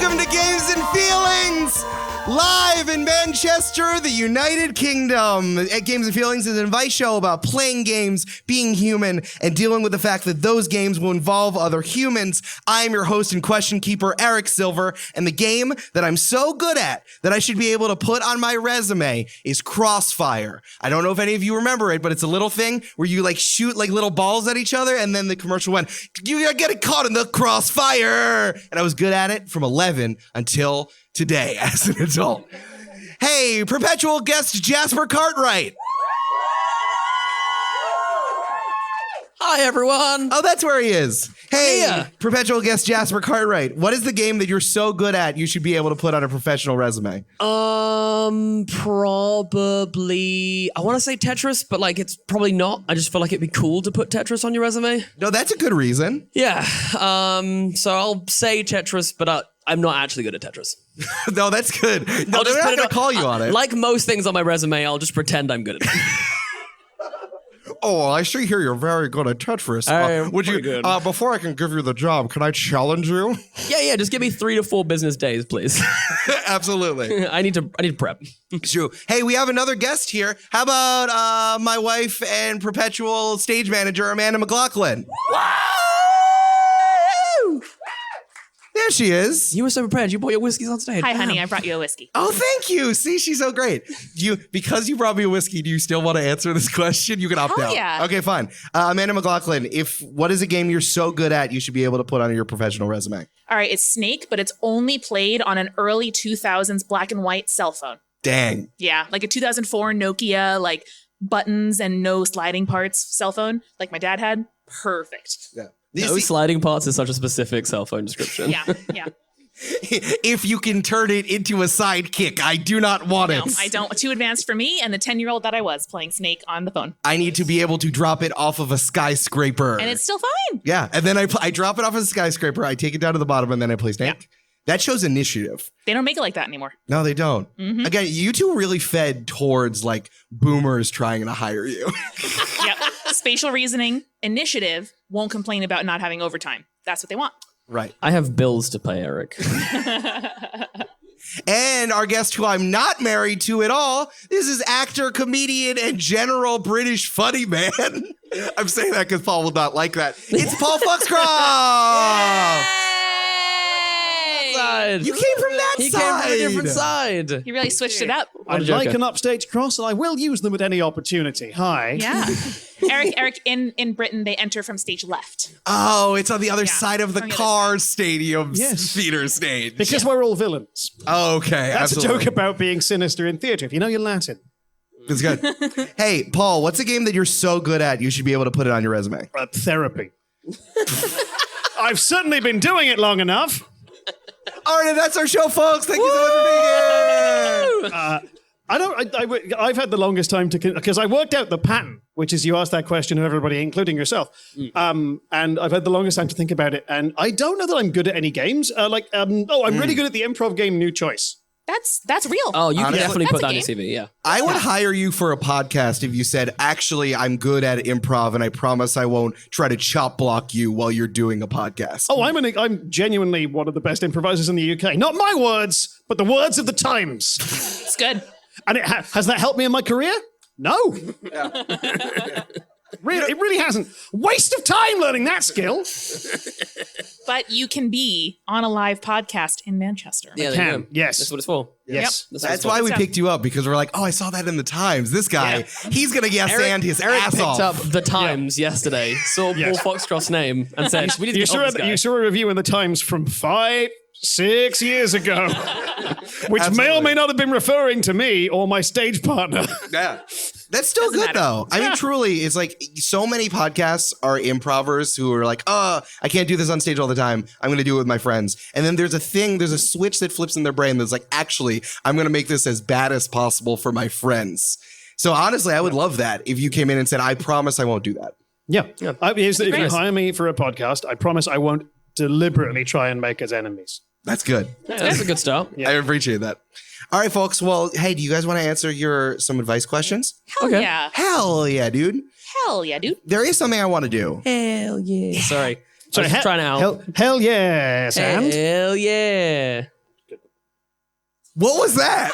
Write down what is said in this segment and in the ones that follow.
Welcome to Games and Feelings, live in Manchester, the United Kingdom. At Games and Feelings is an advice show about playing games, being human, and dealing with the fact that those games will involve other humans. I'm your host and question keeper, Eric Silver, and the game that I'm so good at that I should be able to put on my resume is Crossfire. I don't know if any of you remember it, but it's a little thing where you like shoot like little balls at each other, and then the commercial went, "You're getting caught in the crossfire," and I was good at it from 11 until today as an adult. Hey, perpetual guest Jasper Cartwright. Hi, everyone. Oh, that's where he is. Hey, Yeah. perpetual guest Jasper Cartwright. What is the game that you're so good at you should be able to put on a professional resume? Probably, I want to say Tetris, but like it's probably not. I just feel like it'd be cool to put Tetris on your resume. No, that's a good reason. Yeah. So I'll say Tetris, but I'm not actually good at Tetris. No, that's good. No, I'll they're just not put it going to call you on it. Like most things on my resume, I'll just pretend I'm good at it. Oh, I see here you're very good at Tetris. Would you, good. Before I can give you the job, can I challenge you? Yeah. Just give me 3 to 4 business days, please. Absolutely. I need to prep. True. Hey, we have another guest here. How about my wife and perpetual stage manager, Amanda McLoughlin? There she is. You were so prepared. You brought your whiskeys on stage. Hi, honey. I brought you a whiskey. Oh, thank you. See, she's so great. Because you brought me a whiskey, do you still want to answer this question? You can opt Hell out. yeah. Okay, fine. Amanda McLoughlin, what is a game you're so good at you should be able to put on your professional resume? All right, it's Snake, but it's only played on an early 2000s black and white cell phone. Dang. Yeah, like a 2004 Nokia, like buttons and no sliding parts cell phone, like my dad had. Perfect. Yeah. No sliding parts is such a specific cell phone description. Yeah. If you can turn it into a sidekick, I do not want No, it. I don't. Too advanced for me and the 10-year-old that I was playing Snake on the phone. I need to be able to drop it off of a skyscraper. And it's still fine. Yeah, and then I drop it off of a skyscraper, I take it down to the bottom, and then I play Snake. Yeah. That shows initiative. They don't make it like that anymore. No, they don't. Mm-hmm. Again, you two really fed towards like boomers trying to hire you. Yep. Spatial reasoning, initiative, won't complain about not having overtime. That's what they want. Right. I have bills to pay, Eric. And our guest, who I'm not married to at all, this is actor, comedian, and general British funny man. I'm saying that because Paul will not like that. It's Paul Foxcroft! You came from that He side. came from a different side. You really switched it up. I'd joker. like an upstage cross, and I will use them at any opportunity. Hi. Yeah. Eric, in Britain, they enter from stage left. Oh, it's on the other Yeah, side of the on the other car stadium Yes. theater stage. Because we're all villains. Okay, That's absolutely. a joke about being sinister in theatre, if you know your Latin. It's good. Hey, Paul, what's a game that you're so good at you should be able to put it on your resume? Therapy. I've certainly been doing it long enough. All right, and that's our show, folks. Thank you so much for being here. I've had the longest time because I worked out the pattern, which is you ask that question of everybody, including yourself. And I've had the longest time to think about it. And I don't know that I'm good at any games. I'm really good at the improv game New Choice. That's real. Oh, you can Honestly, definitely that's put a that on your game. CV, yeah. I would hire you for a podcast if you said, actually, I'm good at improv and I promise I won't try to chop block you while you're doing a podcast. Oh, I'm genuinely one of the best improvisers in the UK. Not my words, but the words of the times. It's good. And has that helped me in my career? No. It really hasn't. Waste of time learning that skill. But you can be on a live podcast in Manchester. Yeah, there you go. Yes. That's what it's for. Yes. That's why we picked you up, because we're like, oh, I saw that in the Times. This guy, he's going to stand his Eric ass picked off. up the Times yesterday, saw Yes. Paul Foxcroft's name, and said, we need to You get on this guy. saw a review in the Times from 5-6 years ago, which may or may not have been referring to me or my stage partner. Yeah. That's still Doesn't good, matter. though. I mean, truly, it's like so many podcasts are improvers who are like, I can't do this on stage all the time. I'm going to do it with my friends. And then there's a switch that flips in their brain that's like, actually, I'm going to make this as bad as possible for my friends. So honestly, I would love that if you came in and said, I promise I won't do that. Yeah. If you Nice. hire me for a podcast, I promise I won't deliberately try and make us enemies. That's good. Yeah, that's a good start. I appreciate that. All right, folks. Well, hey, do you guys want to answer some advice questions? Hell Okay. yeah. Hell yeah, dude. Hell yeah, dude. There is something I want to do. Hell yeah. Sorry. Sorry, I was trying to out. Hell yeah, Sam. Hell yeah. What was that?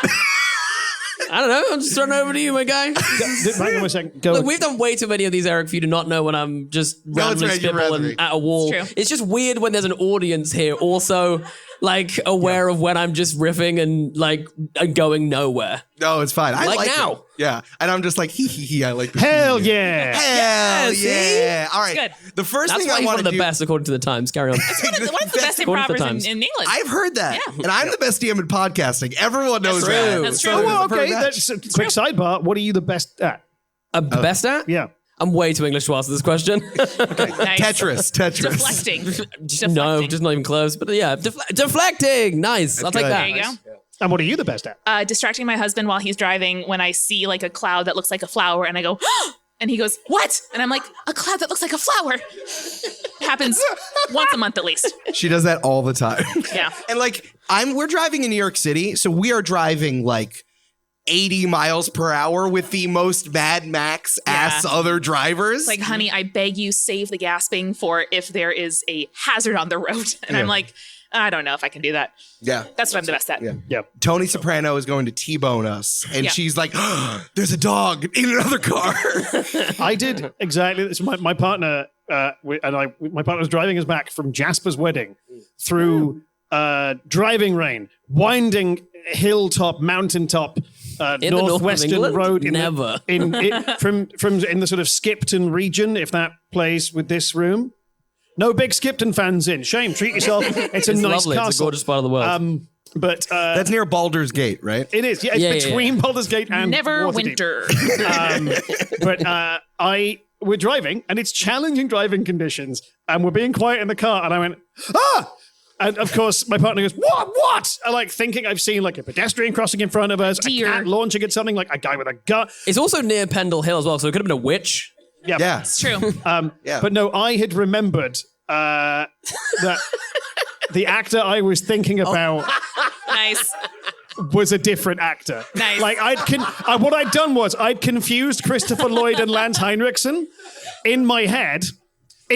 I don't know. I'm just throwing it over to you, my guy. Hang on a second. Go. Look, we've done way too many of these, Eric, for you to not know when I'm just randomly right, you're spitballing at a wall. It's true. It's just weird when there's an audience here also, like, aware of when I'm just riffing and, like, going nowhere. No, it's fine. I Like like now. it. Yeah. And I'm just like, hee. I like this. Hell yeah. Hell see? yeah. All right. Good. The first That's thing why I he's want one to of the do. best, according to the Times. Carry on. One of the best According to the improvers Times. in England. I've heard that. Yeah. And I'm the best DM in podcasting. Everyone knows true. that. That's So true. it's Oh, a perfect okay. match. That's a quick sidebar. What are you the best at? Best at? Yeah. I'm way too English to answer this question. Nice. Tetris. Deflecting. No, just not even close. But yeah, deflecting. Nice. I'll take good. that. There you go. And what are you the best at? Distracting my husband while he's driving when I see like a cloud that looks like a flower and I go, and he goes, what? And I'm like, a cloud that looks like a flower. Happens once a month at least. She does that all the time. Yeah. And like, we're driving in New York City, so we are driving like 80 miles per hour with the most Mad Max ass other drivers. Like, honey, I beg you, save the gasping for if there is a hazard on the road. And I'm like, I don't know if I can do that. yeah. That's what I'm the best at. Yeah. Yeah. Tony Soprano is going to T-bone us, and Yeah. she's like, there's a dog in another car. I did exactly this. My partner my partner was driving us back from Jasper's wedding through driving rain, winding hilltop, mountaintop, In the north of northwestern England? road. Never. From in the sort of Skipton region, if that plays with this room. No big Skipton fans in. Shame. Treat yourself. It's a It's nice lovely. castle. It's a gorgeous part of the world. But That's near Baldur's Gate, right? it is. Yeah, it's Yeah, yeah, between Baldur's Gate and Never Waterdeep. winter. But we're driving, and it's challenging driving conditions, and we're being quiet in the car, and I went, ah! And of course, my partner goes, what? I like thinking I've seen like a pedestrian crossing in front of us, Deer. a cat launching at something, like a guy with a gun. It's also near Pendle Hill as well, so it could have been a witch. Yeah. It's true. Yeah. But no, I had remembered that the actor I was thinking about Nice. was a different actor. Nice. Like what I'd done was I'd confused Christopher Lloyd and Lance Heinrichsen in my head,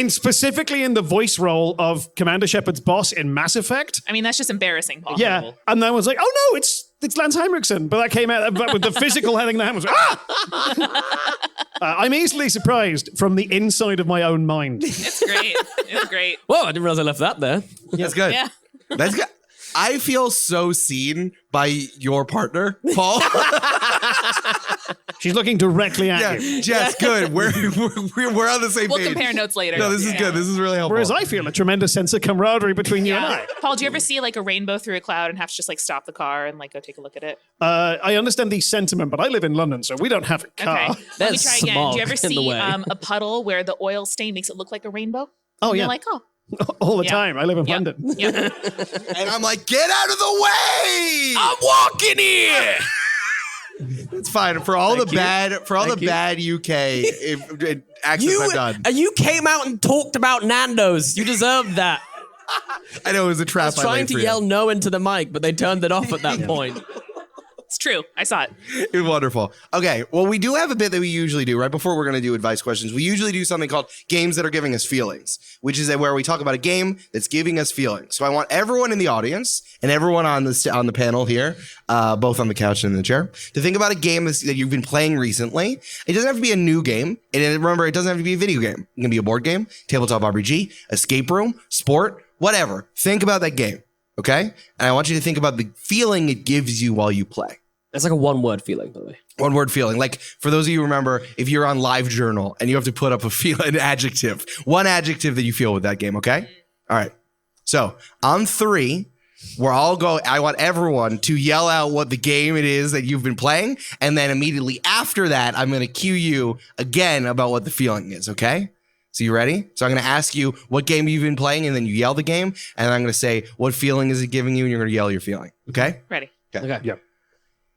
specifically in the voice role of Commander Shepard's boss in Mass Effect. I mean, that's just embarrassing, Paul. Yeah, and then I was like, oh no, it's Lance Heinrichsen. But that came out but with the physical heading that was I'm easily surprised from the inside of my own mind. It's great. It's great. Whoa, I didn't realize I left that there. That's good. Yeah. That's good. I feel so seen by your partner, Paul. She's looking directly at Yeah, you. Jess, good. We're on the same We'll page. compare notes later. No, this is Yeah. good. This is really helpful. Whereas I feel a tremendous sense of camaraderie between you and I. Paul, do you ever see like a rainbow through a cloud and have to just like stop the car and like go take a look at it? I understand the sentiment, but I live in London, so we don't have a car. Okay. Let me There's try again. smog Do you ever in the see way. a puddle where the oil stain makes it look like a rainbow? Oh, And yeah. You're like, oh. All the Yeah. time. I live in Yeah. London. Yeah. And I'm like, get out of the way! I'm walking here. It's fine for all the bad UK accents I've done. And you came out and talked about Nando's. You deserved that. I know it was a trap. I was trying to yell no into the mic, but they turned it off at that point. It's true. I saw it. It was wonderful. Okay, well, we do have a bit that we usually do right before we're going to do advice questions. We usually do something called games that are giving us feelings, which is where we talk about a game that's giving us feelings. So I want everyone in the audience and everyone on the panel here, both on the couch and in the chair, to think about a game that you've been playing recently. It doesn't have to be a new game. And remember, it doesn't have to be a video game. It can be a board game, tabletop RPG, escape room, sport, whatever. Think about that game, okay? And I want you to think about the feeling it gives you while you play. It's like a one-word feeling, by the way. One word feeling. Like for those of you who remember, if you're on Live Journal and you have to put up an adjective, one adjective that you feel with that game, okay? All right. So on 3, we're all going, I want everyone to yell out what the game it is that you've been playing. And then immediately after that, I'm going to cue you again about what the feeling is, okay? So you ready? So I'm going to ask you what game you've been playing and then you yell the game. And I'm going to say, what feeling is it giving you? And you're going to yell your feeling, okay? Ready. Okay. Yeah.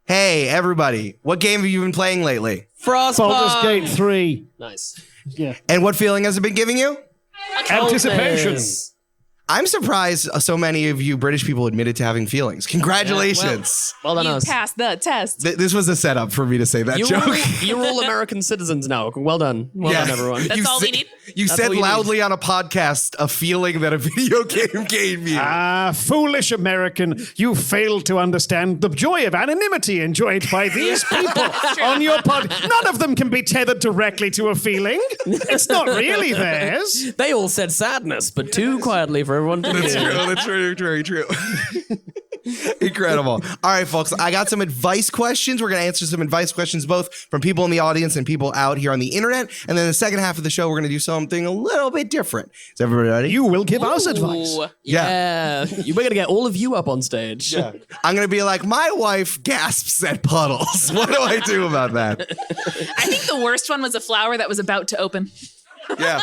Hey, everybody, what game have you been playing lately? Frostpunk. Baldur's Gate 3. Nice. Yeah. And what feeling has it been giving you? Anticipation. I'm surprised so many of you British people admitted to having feelings. Congratulations. Well done, You us. passed the test. This was a setup for me to say that joke. You're all American citizens now. Well done. Well done, everyone. That's all we need. You That's said all you loudly on a podcast a feeling that a video game gave you. Ah, foolish American, you failed to understand the joy of anonymity enjoyed by these people on your pod. None of them can be tethered directly to a feeling. It's not really theirs. They all said sadness, but too quietly for everyone to That's hear. true. That's very true. Incredible. All right, folks. I got some advice questions. We're going to answer some advice questions both from people in the audience and people out here on the internet. And then the second half of the show, we're going to do something a little bit different. Is everybody ready? You will give us advice. Ooh. Yeah. We're going to get all of you up on stage. Yeah. I'm going to be like, my wife gasps at puddles. What do I do about that? I think the worst one was a flower that was about to open. Yeah.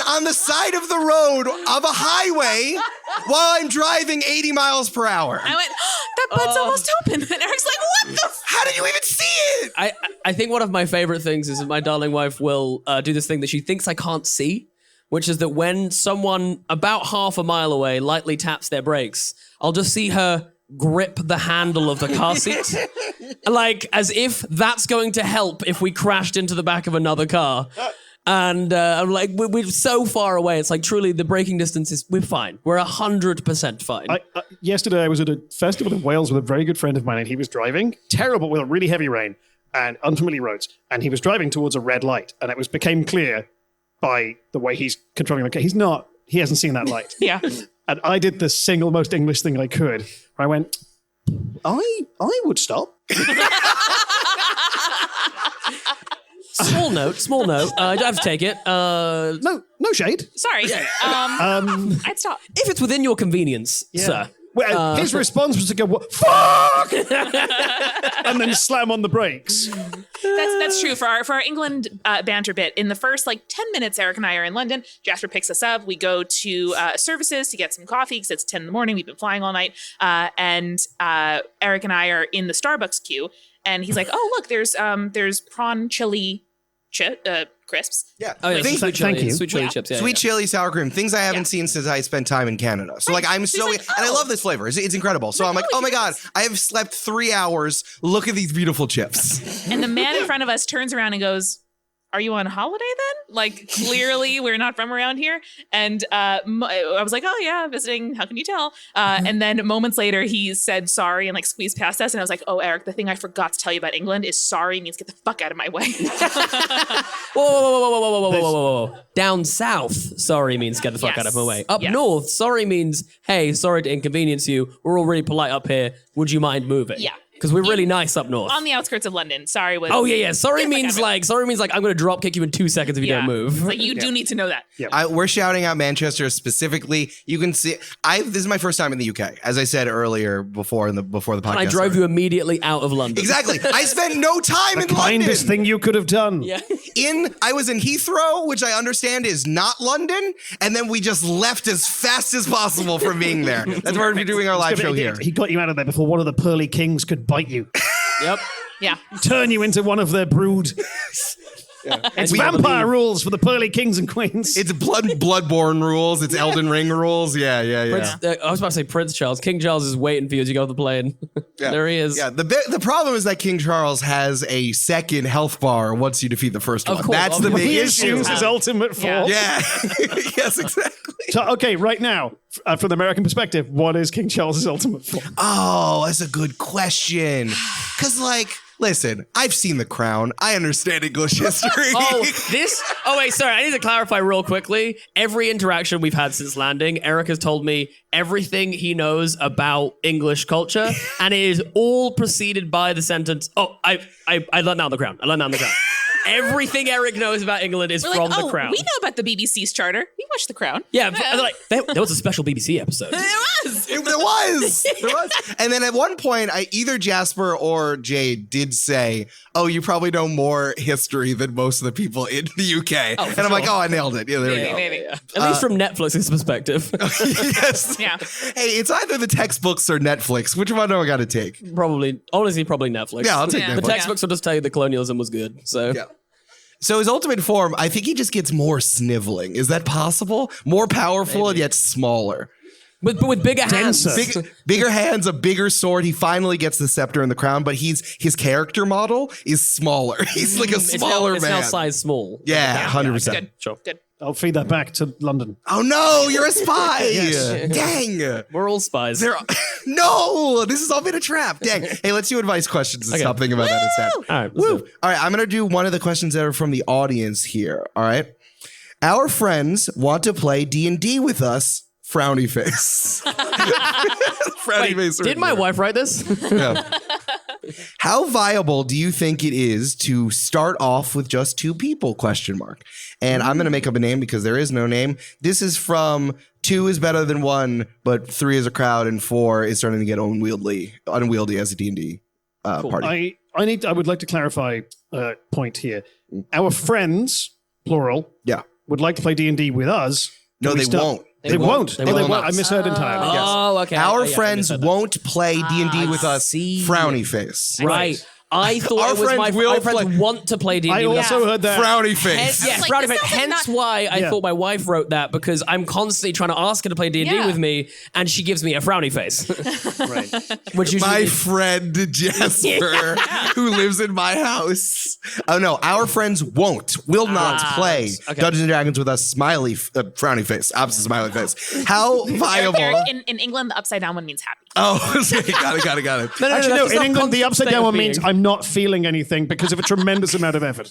On the side of the road of a highway while I'm driving 80 miles per hour. I went, that bud's almost open. And Eric's like, what the How did you even see it? I think one of my favorite things is that my darling wife will do this thing that she thinks I can't see, which is that when someone about half a mile away lightly taps their brakes, I'll just see her grip the handle of the car seat. Like, as if that's going to help if we crashed into the back of another car. And I'm like, we're so far away. It's like, truly, the braking distance is, we're fine. We're 100% fine. Yesterday, I was at a festival in Wales with a very good friend of mine, and he was driving, terrible, with really heavy rain and unfamiliar roads. And he was driving towards a red light, and it became clear by the way he's controlling the car. He hasn't seen that light. Yeah. And I did the single most English thing I could, where I went, I would stop. Small note. I have to take it. No shade. Sorry. I'd stop. If it's within your convenience, sir. Well, his response was to go, "What? Fuck!" and then slam on the brakes. That's true for our England banter bit. In the first 10 minutes, Eric and I are in London. Jasper picks us up. We go to services to get some coffee because it's 10 in the morning. We've been flying all night, and Eric and I are in the Starbucks queue. And he's like, "Oh, look, there's prawn chili crisps." Yeah. Oh, yeah, Thank you. Sweet chili chips. Yeah, Sweet chili sour cream, things I haven't seen since I spent time in Canada. So I'm so, like, and I love this flavor. It's incredible. So I'm like, oh my God, I have slept 3 hours. Look at these beautiful chips. And the man in front of us turns around and goes, "Are you on holiday then? Clearly we're not from around here." And I was like, "Oh yeah, visiting. How can you tell?" And then moments later, he said sorry and squeezed past us. And I was like, "Oh, Eric, the thing I forgot to tell you about England is sorry means get the fuck out of my way." Whoa. Down south, sorry means get the fuck out of my way. Up north, sorry means, hey, sorry to inconvenience you. We're all really polite up here. Would you mind moving? Yeah. Because we're really nice up north. On the outskirts of London. Sorry was. Oh yeah. Sorry Get the fuck means out of I'm going to drop kick you in 2 seconds if you don't move. You do need to know that. Yeah. We're shouting out Manchester specifically. You can see, this is my first time in the UK, as I said earlier before the podcast. And I drove you immediately out of London. Exactly. I spent no time in London. Kindest thing you could have done. Yeah. I was in Heathrow, which I understand is not London, and then we just left as fast as possible from being there. That's why we're doing our live show here. He got you out of there before one of the pearly kings could bite you. Yep. Yeah. Turn you into one of their brood. It's vampire rules for the pearly kings and queens. It's Bloodborne rules. It's Elden Ring rules. Yeah. I was about to say Prince Charles. King Charles is waiting for you as you go off the plane. Yeah. There he is. Yeah. The problem is that King Charles has a second health bar once you defeat the first one. course, That's the big he issue. assumes his ultimate form. Yeah. Yes, exactly. So, okay, right now, from the American perspective, what is King Charles's ultimate form? Oh, that's a good question. Because, listen, I've seen The Crown. I understand English history. Oh, wait, sorry. I need to clarify real quickly. Every interaction we've had since landing, Eric has told me everything he knows about English culture, and it is all preceded by the sentence, "Oh, I learned that on The Crown. I learned that on The Crown." Everything Eric knows about England is We're from like, The Crown. we know about the BBC's charter. We watched The Crown. Yeah, there was a special BBC episode. There was. There was. And then at one point, either Jasper or Jade did say, "Oh, you probably know more history than most of the people in the UK." And I'm like, "Oh, I nailed it." Yeah, there we go. Maybe. At least from Netflix's perspective. Yes. Yeah. Hey, it's either the textbooks or Netflix. Which one do I got to take? Honestly, probably Netflix. Yeah, I'll take Yeah. The Netflix. textbooks will just tell you that colonialism was good. So Yeah. So his ultimate form, I think he just gets more sniveling. Is that possible? More powerful and yet smaller. But with bigger hands. Bigger hands, a bigger sword. He finally gets the scepter and the crown, but his character model is smaller. He's like a smaller it's man. now size small. Yeah, 100%. Good. Sure. Good. I'll feed that back to London. Oh no, you're a spy. Yes. Dang. We're all spies. No, this has all been a trap. Dang. Hey, let's do advice questions and stop thinking about that instead. All right. Woo. All right, I'm going to do one of the questions that are from the audience here. All right. Our friends want to play D&D with us. Frowny face. Frowny face. Did my wife write this? Yeah. How viable do you think it is to start off with just 2 people? ? And I'm going to make up a name because there is no name. This is from 2 is better than 1, but 3 is a crowd, and 4 is starting to get unwieldy as a D&D party. I would like to clarify a point here. Our friends, plural, would like to play D&D with us. No, they won't. They won't. They will not. I misheard entirely. Yes. Oh, okay. Our friends won't play D&D with us. Frowny face. Right. I thought Our it was friends will my friends play- want to play D&D. I with also us. heard that. Frowny face. Yes, Like, frowny this face. sounds like Hence not- why I thought my wife wrote that, because I'm constantly trying to ask her to play D&D with me, and she gives me a frowny face. Right. Which usually My means- friend Jasper, who lives in my house. Oh no, our friends will not play Dungeons and Dragons with us. Frowny face, opposite smiley face. How viable? Eric, in England, the upside down one means happy. Oh, okay, got it. Actually, no, that's in not England, the constant upside state down of one means being. I'm not feeling anything because of a tremendous amount of effort.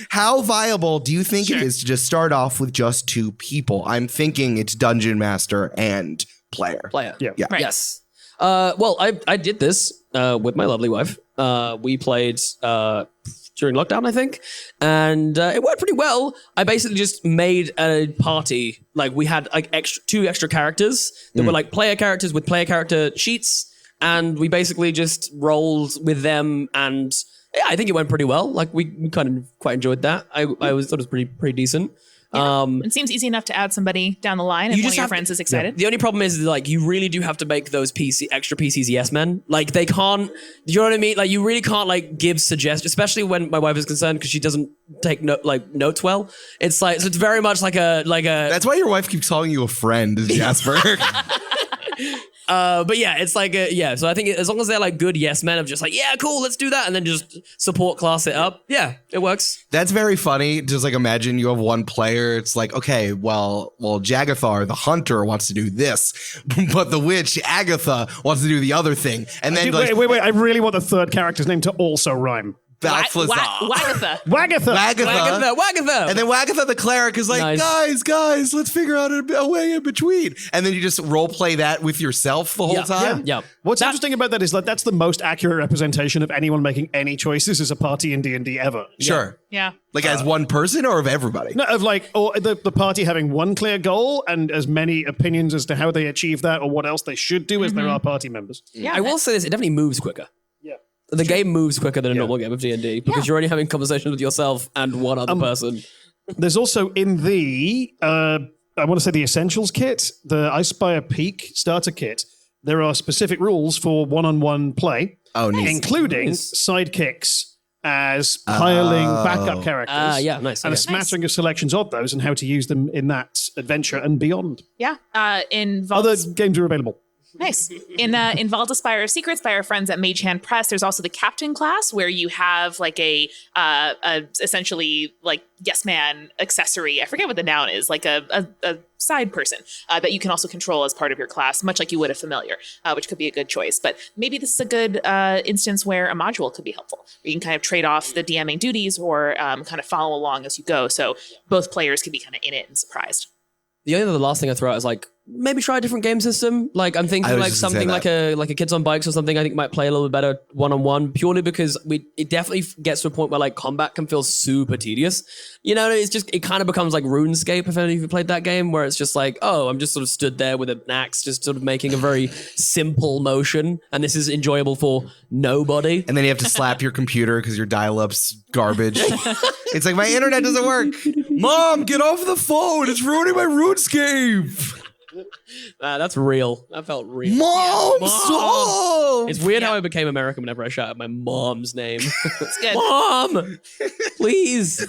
How viable do you think it is to just start off with just 2 people? I'm thinking it's Dungeon Master and player. Yeah. Right. Yes. Well, I did this with my lovely wife. We played during lockdown, I think, and it worked pretty well. I basically just made a party. Like, we had like 2 extra characters that were like player characters with player character sheets, and we basically just rolled with them. And yeah, I think it went pretty well. Like, we kind of quite enjoyed that. I thought it was pretty decent. It seems easy enough to add somebody down the line if one of your friends is excited. The only problem is, like, you really do have to make those extra PCs yes men. Like, they can't, you know what I mean? Like, you really can't, like, give suggestions, especially when my wife is concerned, because she doesn't take notes well. It's like, so it's very much like a. That's why your wife keeps calling you a friend, Jasper. But yeah, it's like so I think as long as they're like good yes men of just like, yeah, cool, let's do that, and then just support class it up. Yeah, it works. That's very funny. Just like imagine you have one player. It's like, okay, well, Jagathar, the hunter, wants to do this, but the witch Agatha wants to do the other thing. And then Wait. I really want the third character's name to also rhyme. Balthazar. Wagatha. Wagatha. Wagatha. And then Wagatha the cleric is like, Nice. guys, let's figure out a way in between. And then you just role play that with yourself the whole time. Yeah. What's interesting about that is that that's the most accurate representation of anyone making any choices as a party in D&D ever. Sure. Yeah. Like as one person or of everybody? No, of like, or the party having one clear goal and as many opinions as to how they achieve that or what else they should do as there are party members. Yeah. I will say this: it definitely moves quicker. Yeah. The game moves quicker than a normal game of D&D because you're only having conversations with yourself and one other person. There's also in the, I want to say the Essentials kit, the I Spire Peak starter kit, there are specific rules for one-on-one play, including sidekicks as hireling backup characters. Yeah, nice. And a Okay. smattering of selections of those and how to use them in that adventure and beyond. Yeah. In Other games are available. Nice. In Vault Aspire of Secrets by our friends at Mage Hand Press, there's also the Captain class where you have like a essentially like yes man accessory. I forget what the noun is, like a side person that you can also control as part of your class, much like you would a familiar, which could be a good choice. But maybe this is a good instance where a module could be helpful. Where you can kind of trade off the DMing duties or kind of follow along as you go. So both players can be kind of in it and surprised. The only last thing I throw out is like maybe try a different game system. Like I'm thinking like something like a Kids on Bikes or something. I think might play a little bit better one-on-one purely because it definitely gets to a point where like combat can feel super tedious. You know, it kind of becomes like RuneScape if any of you played that game where it's just like, oh, I'm just sort of stood there with an axe, just sort of making a very simple motion, and this is enjoyable for nobody. And then you have to slap your computer because your dial-up's garbage. It's like, my internet doesn't work. Mom, get off the phone. It's ruining my RuneScape. That's real. That felt real. Mom! Mom! Oh! It's weird how I became American whenever I shout out my mom's name. It's good. Mom! Please.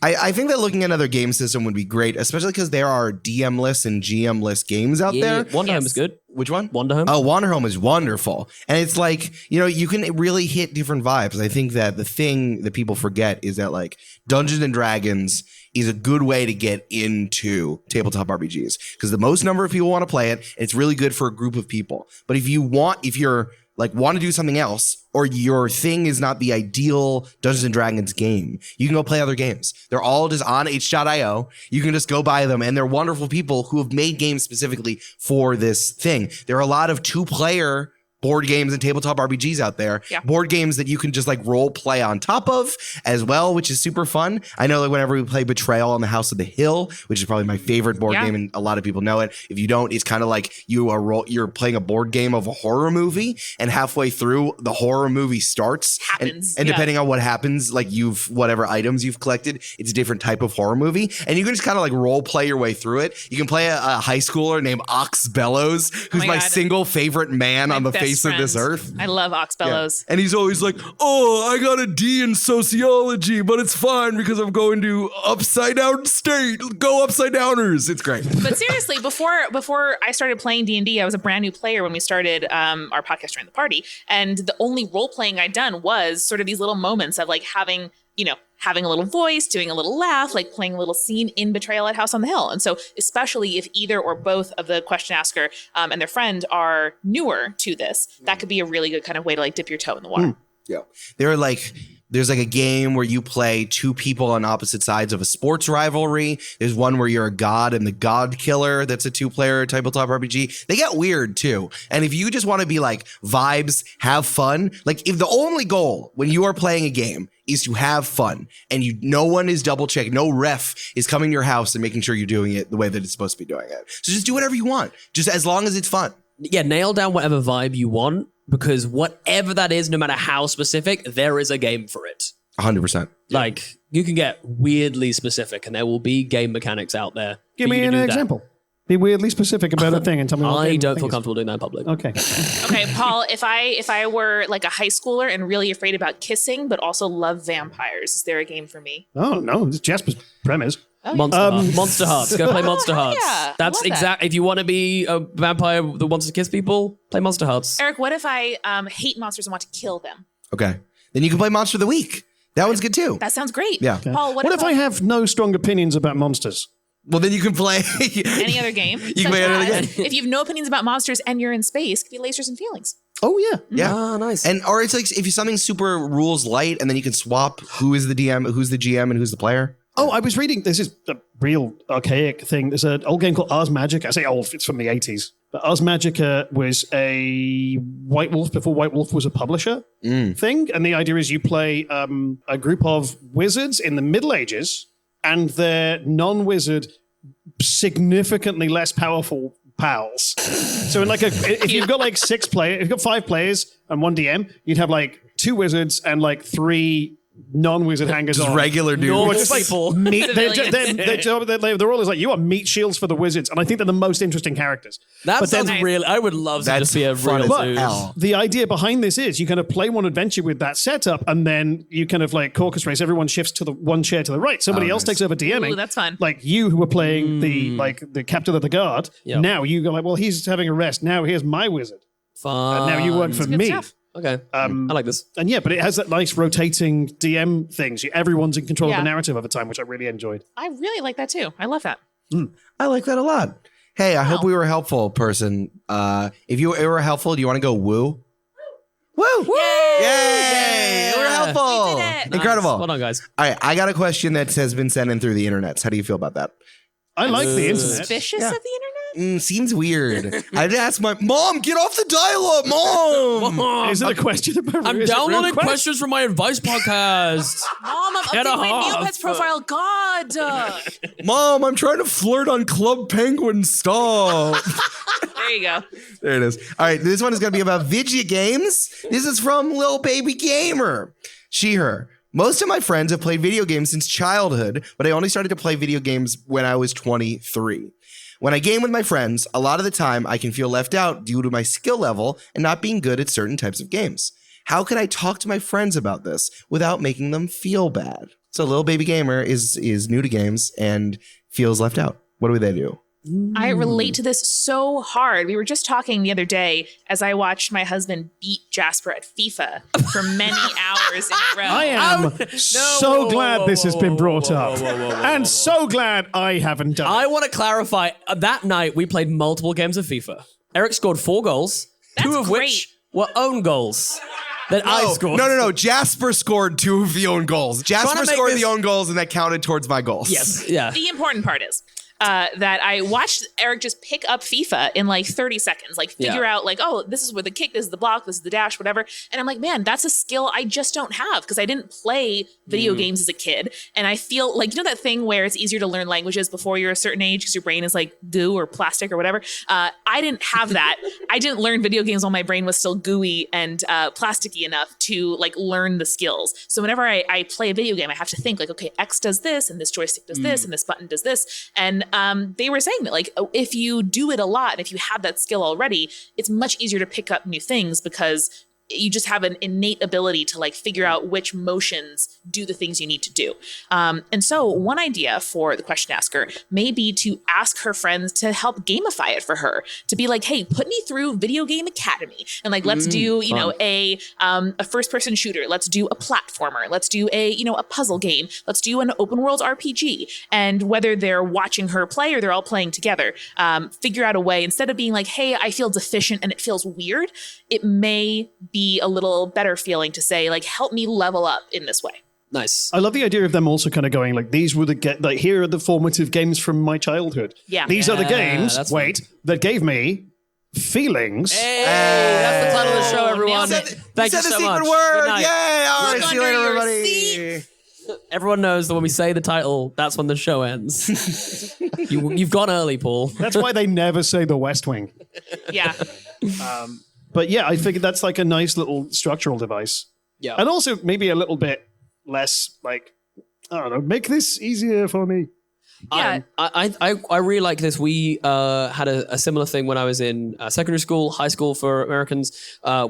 I think that looking at another game system would be great, especially because there are DM-less and GM-less games out there. Wonder Home is good. Which one? Wonder Home. Oh, Wander Home is wonderful. And it's like, you can really hit different vibes. I think that the thing that people forget is that like Dungeons and Dragons is a good way to get into tabletop RPGs because the most number of people want to play it. It's really good for a group of people. But if you're like want to do something else or your thing is not the ideal Dungeons and Dragons game, you can go play other games. They're all just on itch.io. You can just go buy them and they're wonderful people who have made games specifically for this thing. There are a lot of 2-player board games and tabletop RPGs out there. Yeah. Board games that you can just like role play on top of as well, which is super fun. I know that whenever we play Betrayal on the House of the Hill, which is probably my favorite board game, and a lot of people know it. If you don't, it's kind of like you're playing a board game of a horror movie, and halfway through the horror movie starts. Happens. And depending on what happens, like whatever items you've collected, it's a different type of horror movie. And you can just kind of like role play your way through it. You can play a high schooler named Ox Bellows, who's my God. single favorite man on the best face of this friend. earth. I love Ox Bellows. And he's always like, oh, I got a D in sociology, but it's fine because I'm going to upside down state. Go upside downers. It's great. But seriously, before I started playing D&D, I was a brand new player when we started our podcast during the party. And the only role playing I'd done was sort of these little moments of like having a little voice, doing a little laugh, like playing a little scene in Betrayal at House on the Hill. And so especially if either or both of the question asker and their friend are newer to this, that could be a really good kind of way to like dip your toe in the water. Yeah. There's like a game where you play 2 people on opposite sides of a sports rivalry. There's one where you're a god and the god killer. That's a 2-player tabletop RPG. They get weird too. And if you just want to be like vibes, have fun, like if the only goal when you are playing a game is to have fun and no one is double checking, no ref is coming to your house and making sure you're doing it the way that it's supposed to be doing it. So just do whatever you want, just as long as it's fun. Yeah, nail down whatever vibe you want, because whatever that is, no matter how specific, there is a game for it. 100%. Like, you can get weirdly specific, and there will be game mechanics out there. Give me an example. Be weirdly specific about a thing and tell me what I game don't the feel thing is. comfortable doing that in public. Okay. Okay, Paul, if I were like a high schooler and really afraid about kissing, but also love vampires, is there a game for me? Oh, no. It's Jasper's premise. Monster Hearts. Go play Monster Hearts. yeah. That's I love exact. If you want to be a vampire that wants to kiss people, play Monster Hearts. Eric, what if I hate monsters and want to kill them? Okay. Then you can play Monster of the Week. That one's good too. That sounds great. Yeah. Paul, What if I have no strong opinions about monsters? Well, then you can play any other game? You can play another game. If you have no opinions about monsters and you're in space, it could be lasers and feelings. Oh, yeah. Yeah. Ah, nice. Or it's like if you something super rules light and then you can swap who is the DM, who's the GM, and who's the player. Oh, I was reading, this is a real archaic thing. There's an old game called Ars Magica. I say old, it's from the 80s. But Ars Magica was a White Wolf, before White Wolf was a publisher thing. And the idea is you play a group of wizards in the Middle Ages and their non-wizard, significantly less powerful pals. So in if you've got like 6 players, if you've got 5 players and 1 DM, you'd have like 2 wizards and like 3 non-wizard hangers Just on. regular dudes. Normal Just like people. meat, Civilians. they're always like, you are meat shields for the wizards. And I think they're the most interesting characters. That But then- sounds real. I would love to That's just be a fun real as dude. hell. The idea behind this is you kind of play one adventure with that setup, and then you kind of like caucus race. Everyone shifts to the one chair to the right. Somebody else takes over DMing. Ooh, that's fun. Like you who were playing the captain of the guard. Yep. Now you go like, well, he's having a rest. Now here's my wizard. Fun. And now you work for Good me. stuff. Okay. I like this. And yeah, but it has that nice rotating DM things. Everyone's in control of Yeah. the narrative over time, which I really enjoyed. I really like that too. I love that. I like that a lot. Hey, I hope we were helpful, person. If you were helpful, do you want to go woo? Woo! Yay! We're helpful. We did it. Incredible. Nice. Well done, guys. All right, I got a question that has been sent in through the internet. How do you feel about that? I like the internet. Suspicious Yeah. of the internet? Seems weird. I'd ask my mom, get off the dial-up, mom. Is it a question about I'm is it real downloading quest? questions from my advice podcast. Mom, I'm Get updating my off. Neopets profile. God. Mom, I'm trying to flirt on Club Penguin. Stop. There you go. There it is. All right, this one is going to be about video games. This is from Lil Baby Gamer. She, her. Most of my friends have played video games since childhood, but I only started to play video games when I was 23. When I game with my friends, a lot of the time I can feel left out due to my skill level and not being good at certain types of games. How can I talk to my friends about this without making them feel bad? So little baby gamer is new to games and feels left out. What do they do? I relate to this so hard. We were just talking the other day as I watched my husband beat Jasper at FIFA for many hours in a row. I am so glad this has been brought up. And so glad I haven't done I it. want to clarify, that night we played multiple games of FIFA. Eric scored 4 goals, That's 2 of great. which were own goals that I scored. No. Jasper scored 2 of the own goals. Jasper Trying to make scored this- the own goals, and that counted towards my goals. Yes, yeah. The important part is that I watched Eric just pick up FIFA in like 30 seconds, like figure out like, oh, this is where the kick, this is the block, this is the dash, whatever. And I'm like, man, that's a skill I just don't have because I didn't play video games as a kid. And I feel like, you know that thing where it's easier to learn languages before you're a certain age because your brain is like goo or plastic or whatever. I didn't have that. I didn't learn video games while my brain was still gooey and plasticky enough to like learn the skills. So whenever I play a video game, I have to think like, okay, X does this and this joystick does this and this button does this. And they were saying that like, if you do it a lot and if you have that skill already, it's much easier to pick up new things because you just have an innate ability to like figure out which motions do the things you need to do. And so one idea for the question asker may be to ask her friends to help gamify it for her, to be like, hey, put me through Video Game Academy. And like, let's do, you know, a first person shooter. Let's do a platformer. Let's do a puzzle game. Let's do an open world RPG. And whether they're watching her play or they're all playing together, figure out a way, instead of being like, hey, I feel deficient and it feels weird, it may be a little better feeling to say like, help me level up in this way. Nice. I love the idea of them also kind of going like, these were here are the formative games from my childhood. Yeah. These are the games, that's that gave me feelings. Hey, that's the title of the show, everyone. nailed Thank you Said the so secret much. Good word. night. Yay! All right, Look see you later, under your everybody. Everyone knows that when we say the title, that's when the show ends. You've gone early, Paul. That's why they never say the West Wing. Yeah. But yeah, I figured that's like a nice little structural device. Yeah. And also maybe a little bit less like, I don't know, make this easier for me. Yeah. I really like this. We had a similar thing when I was in secondary school, high school for Americans,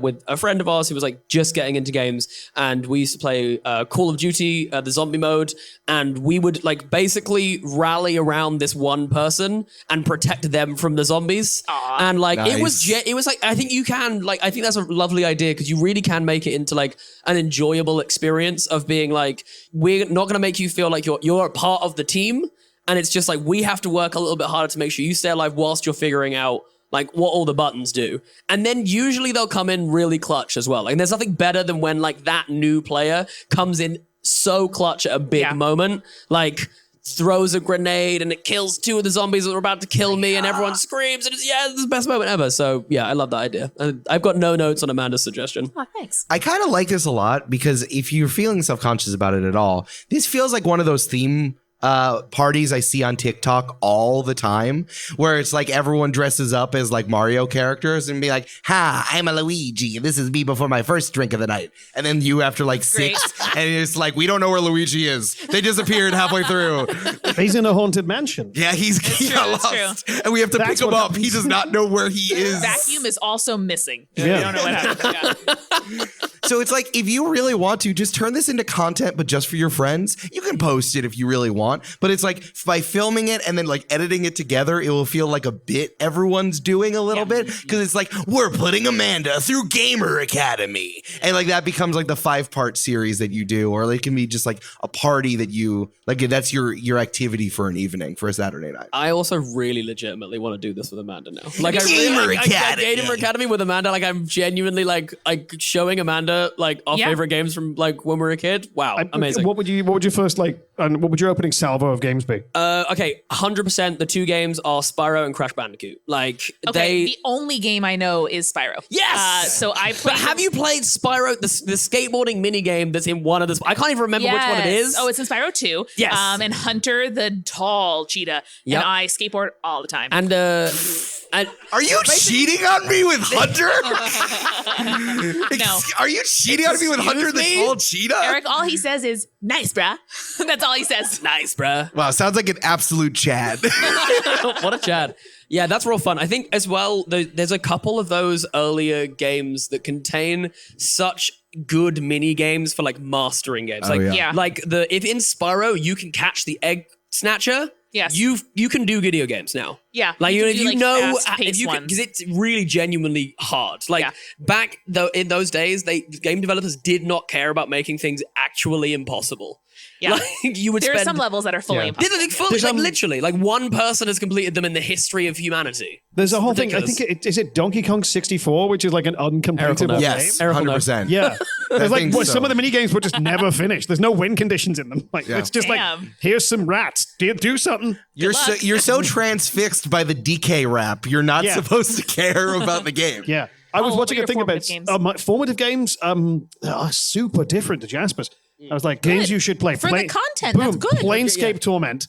with a friend of ours who was like just getting into games, and we used to play Call of Duty, the zombie mode, and we would like basically rally around this one person and protect them from the zombies. And like it was like, I think you can like, I think that's a lovely idea because you really can make it into like an enjoyable experience of being like, we're not going to make you feel like you're a part of the team. And it's just like, we have to work a little bit harder to make sure you stay alive whilst you're figuring out like what all the buttons do. And then usually they'll come in really clutch as well. Like there's nothing better than when like that new player comes in so clutch at a big moment, like throws a grenade and it kills 2 of the zombies that are about to kill me and everyone screams and it's the best moment ever. So yeah, I love that idea. I've got no notes on Amanda's suggestion. Oh, thanks. I kind of like this a lot because if you're feeling self-conscious about it at all, this feels like one of those theme parties I see on TikTok all the time, where it's like everyone dresses up as like Mario characters and be like, "Ha, I'm a Luigi. This is me before my first drink of the night." And then you after like 6, and it's like, we don't know where Luigi is. They disappeared halfway through. He's in a haunted mansion. Yeah, he got true, lost, and we have to That's pick him what up. He happens. does not know where he is. Vacuum is also missing. Yeah. We don't know what happened. Yeah. So it's like, if you really want to, just turn this into content, but just for your friends. You can post it if you really want, but it's like by filming it and then like editing it together, it will feel like a bit everyone's doing a little bit, because it's like, we're putting Amanda through Gamer Academy, and like that becomes like the 5-part series that you do, or it can be just like a party that you like. That's your activity for an evening, for a Saturday night. I also really legitimately want to do this with Amanda now. Like Gamer Academy. Gamer Academy with Amanda. Like I'm genuinely like showing Amanda like our favorite games from like when we were a kid. Wow, amazing. What would you first like? And what would your opening salvo of games be? Okay, 100%. The 2 games are Spyro and Crash Bandicoot. Like The only game I know is Spyro. Yes. So I played. But have you played Spyro, the skateboarding mini game that's in one of the? I can't even remember which one it is. Oh, it's in Spyro 2. Yes. And Hunter, the tall cheetah. Yep. And I skateboard all the time. And Are you cheating on me with Hunter? No. Are you cheating on me with Hunter, the tall cheetah? Eric, all he says is Nice, bruh. That's all he says. Nice, bruh. Wow, sounds like an absolute Chad. What a Chad. Yeah, that's real fun. I think as well, there's a couple of those earlier games that contain such good mini games for like mastering games. Oh, like, yeah. like if in Spyro you can catch the egg snatcher, Yes. you can do video games now. Yeah. Like can if do, you like, know, fast-paced if you ones. because it's really genuinely hard. Like Yeah. back though in those days, game developers did not care about making things actually impossible. Yeah. Like you would There are spend some levels that are fully Yeah. impossible. like literally, like one person has completed them in the history of humanity. There's a whole ridiculous. thing. I think is it Donkey Kong 64, which is like an uncompletable Yes, game. 100%. Yeah. There's like thing's some so- of the mini games were just never finished. There's no win conditions in them. Like Yeah. it's just like Damn. here's some rats. Do something. You're so transfixed by the DK rap. You're not Yeah. supposed to care about the game. Yeah. I was old watching were a your thing about formative games? my formative games. Are super different to Jasper's. I was like, games you should play. For the content, that's good. Planescape Torment.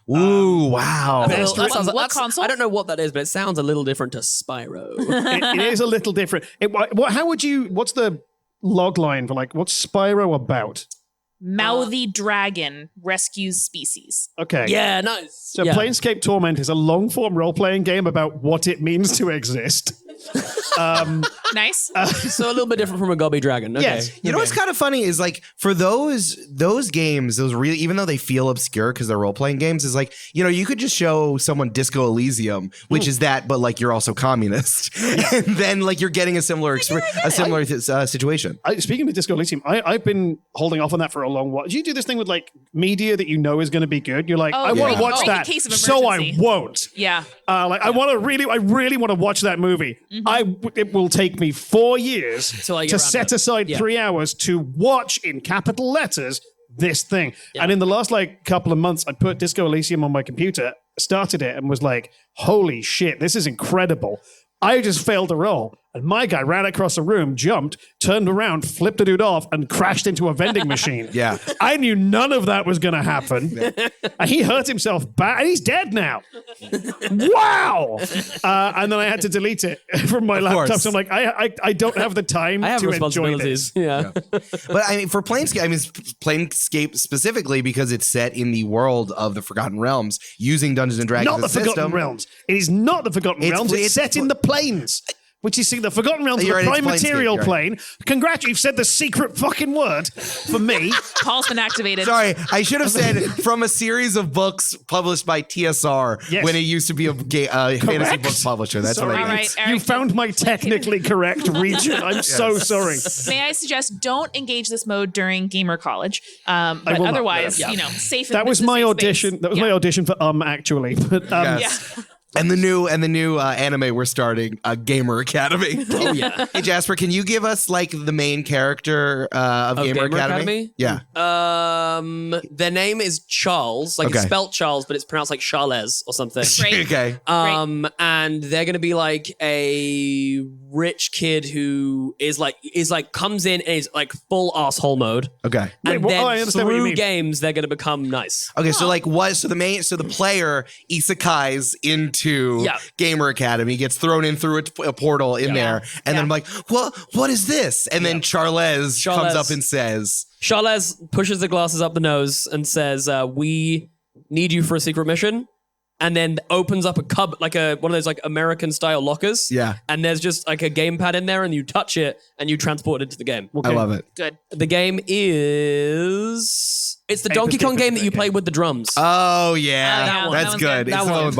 Ooh, wow. That sounds- What that's- console? I don't know what that is, but it sounds a little different to Spyro. It is a little different. What's the log line for like, what's Spyro about? Mouthy dragon rescues species. Okay. Yeah, nice. So yeah. Planescape Torment is a long-form role-playing game about what it means to exist. Nice. So a little bit different from a gobby dragon. Okay. Yes. You know what's kind of funny is like for those games, those really, even though they feel obscure because they're role playing games, is like, you know, you could just show someone Disco Elysium, which is that, but like you're also communist, and then like you're getting a similar situation. Speaking of Disco Elysium, I've been holding off on that for a long while. Do you do this thing with like media that you know is going to be good? You're like, Oh, I want yeah. to watch Like in that, case of so I emergency. won't. Yeah. I really want to watch that movie. It will take me 4 years Till I get to around set to it. aside Yeah. 3 hours to watch in capital letters this thing. And in the last like couple of months, I put Disco Elysium on my computer, started it, and was like, holy shit, this is incredible. I just failed to roll. And my guy ran across the room, jumped, turned around, flipped the dude off, and crashed into a vending machine. Yeah. I knew none of that was going to happen. And he hurt himself bad. And he's dead now. Wow. And then I had to delete it from my laptop. course. So I'm like, I don't have the time I have to enjoy this. responsibilities. Yeah. But I mean, for Planescape, Planescape specifically because it's set in the world of the Forgotten Realms using Dungeons and Dragons Not the as a system. Forgotten Realms. It is not the Forgotten Realms. It's set in the planes. Which is the Forgotten Realms, You're the right, it's prime Planescape, material you're right. plane. Congrats, you've said the secret fucking word for me. Paul's been activated. Sorry, I should have said from a series of books published by TSR Yes. when it used to be a fantasy book publisher. That's Sorry. what I All mean. right, You Eric. found my technically correct region. I'm so sorry. May I suggest don't engage this mode during gamer college, but will not. otherwise, Yeah. you know, safe. That was this is my safe audition. space. That was Yeah. my audition for actually. But Yes. Yeah. And the new anime we're starting, Gamer Academy. Oh yeah. Hey Jasper, can you give us like the main character of Gamer Academy? Yeah. Their name is Charles. Like it's Okay. spelt Charles, but it's pronounced like Charles or something. Great. Okay. And they're gonna be like a rich kid who is like comes in and is like full asshole mode. Okay. Wait, And what- then I understand what you through mean. games they're gonna become nice. Okay, so like what? So the player isekais into Yeah. Gamer Academy, gets thrown in through a portal in there, and then I'm like, well, what is this? And then Charles comes up and says, Charles pushes the glasses up the nose and says, "We need you for a secret mission." And then opens up a cupboard, like one of those like American style lockers. Yeah. And there's just like a gamepad in there, and you touch it and you transport it into the game. I love it. Good. The game is it's the Donkey Escape Kong game that you game. play with the drums. Oh yeah, that one. that's That one's good. good. It's That the one one. with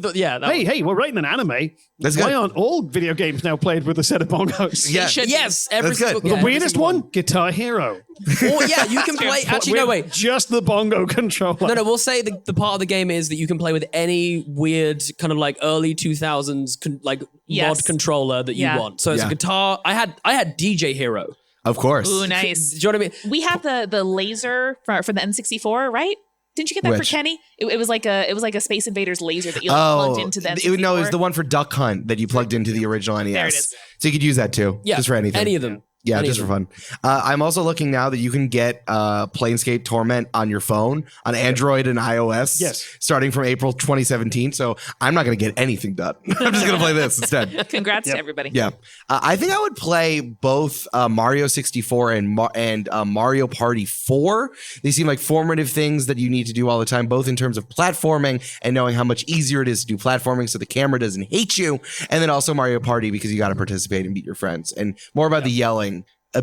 bongos. Yeah. That one. hey, we're writing an anime. That's Why good. aren't all video games now played with a set of bongos? Yeah. should- Yes, every That's good. single The The yeah, every weirdest single one, Guitar Hero. Or yeah, you can play. Actually, no, With wait. just the bongo controller. No, we'll say the part of the game is that you can play with any weird kind of like early 2000s mod Yes. controller that you Yeah. want. So it's Yeah. a guitar. I had DJ Hero. Of course. Ooh, nice. Do you know what I mean? We have the laser for the N64, right? Didn't you get that Which? for Kenny? It was like a Space Invaders laser that you Oh, plugged into the N64. no, it was the one for Duck Hunt that you plugged into the original NES. There it is. So you could use that too, Yeah, just for anything. Any of them. Yeah, Any just of for fun. I'm also looking now that you can get Planescape Torment on your phone on Android and iOS starting from April 2017. So I'm not going to get anything done. I'm just going to play this instead. Congrats to everybody. Yeah. I think I would play both Mario 64 and Mario Party 4. They seem like formative things that you need to do all the time, both in terms of platforming and knowing how much easier it is to do platforming so the camera doesn't hate you. And then also Mario Party because you got to participate and beat your friends. And more about the yelling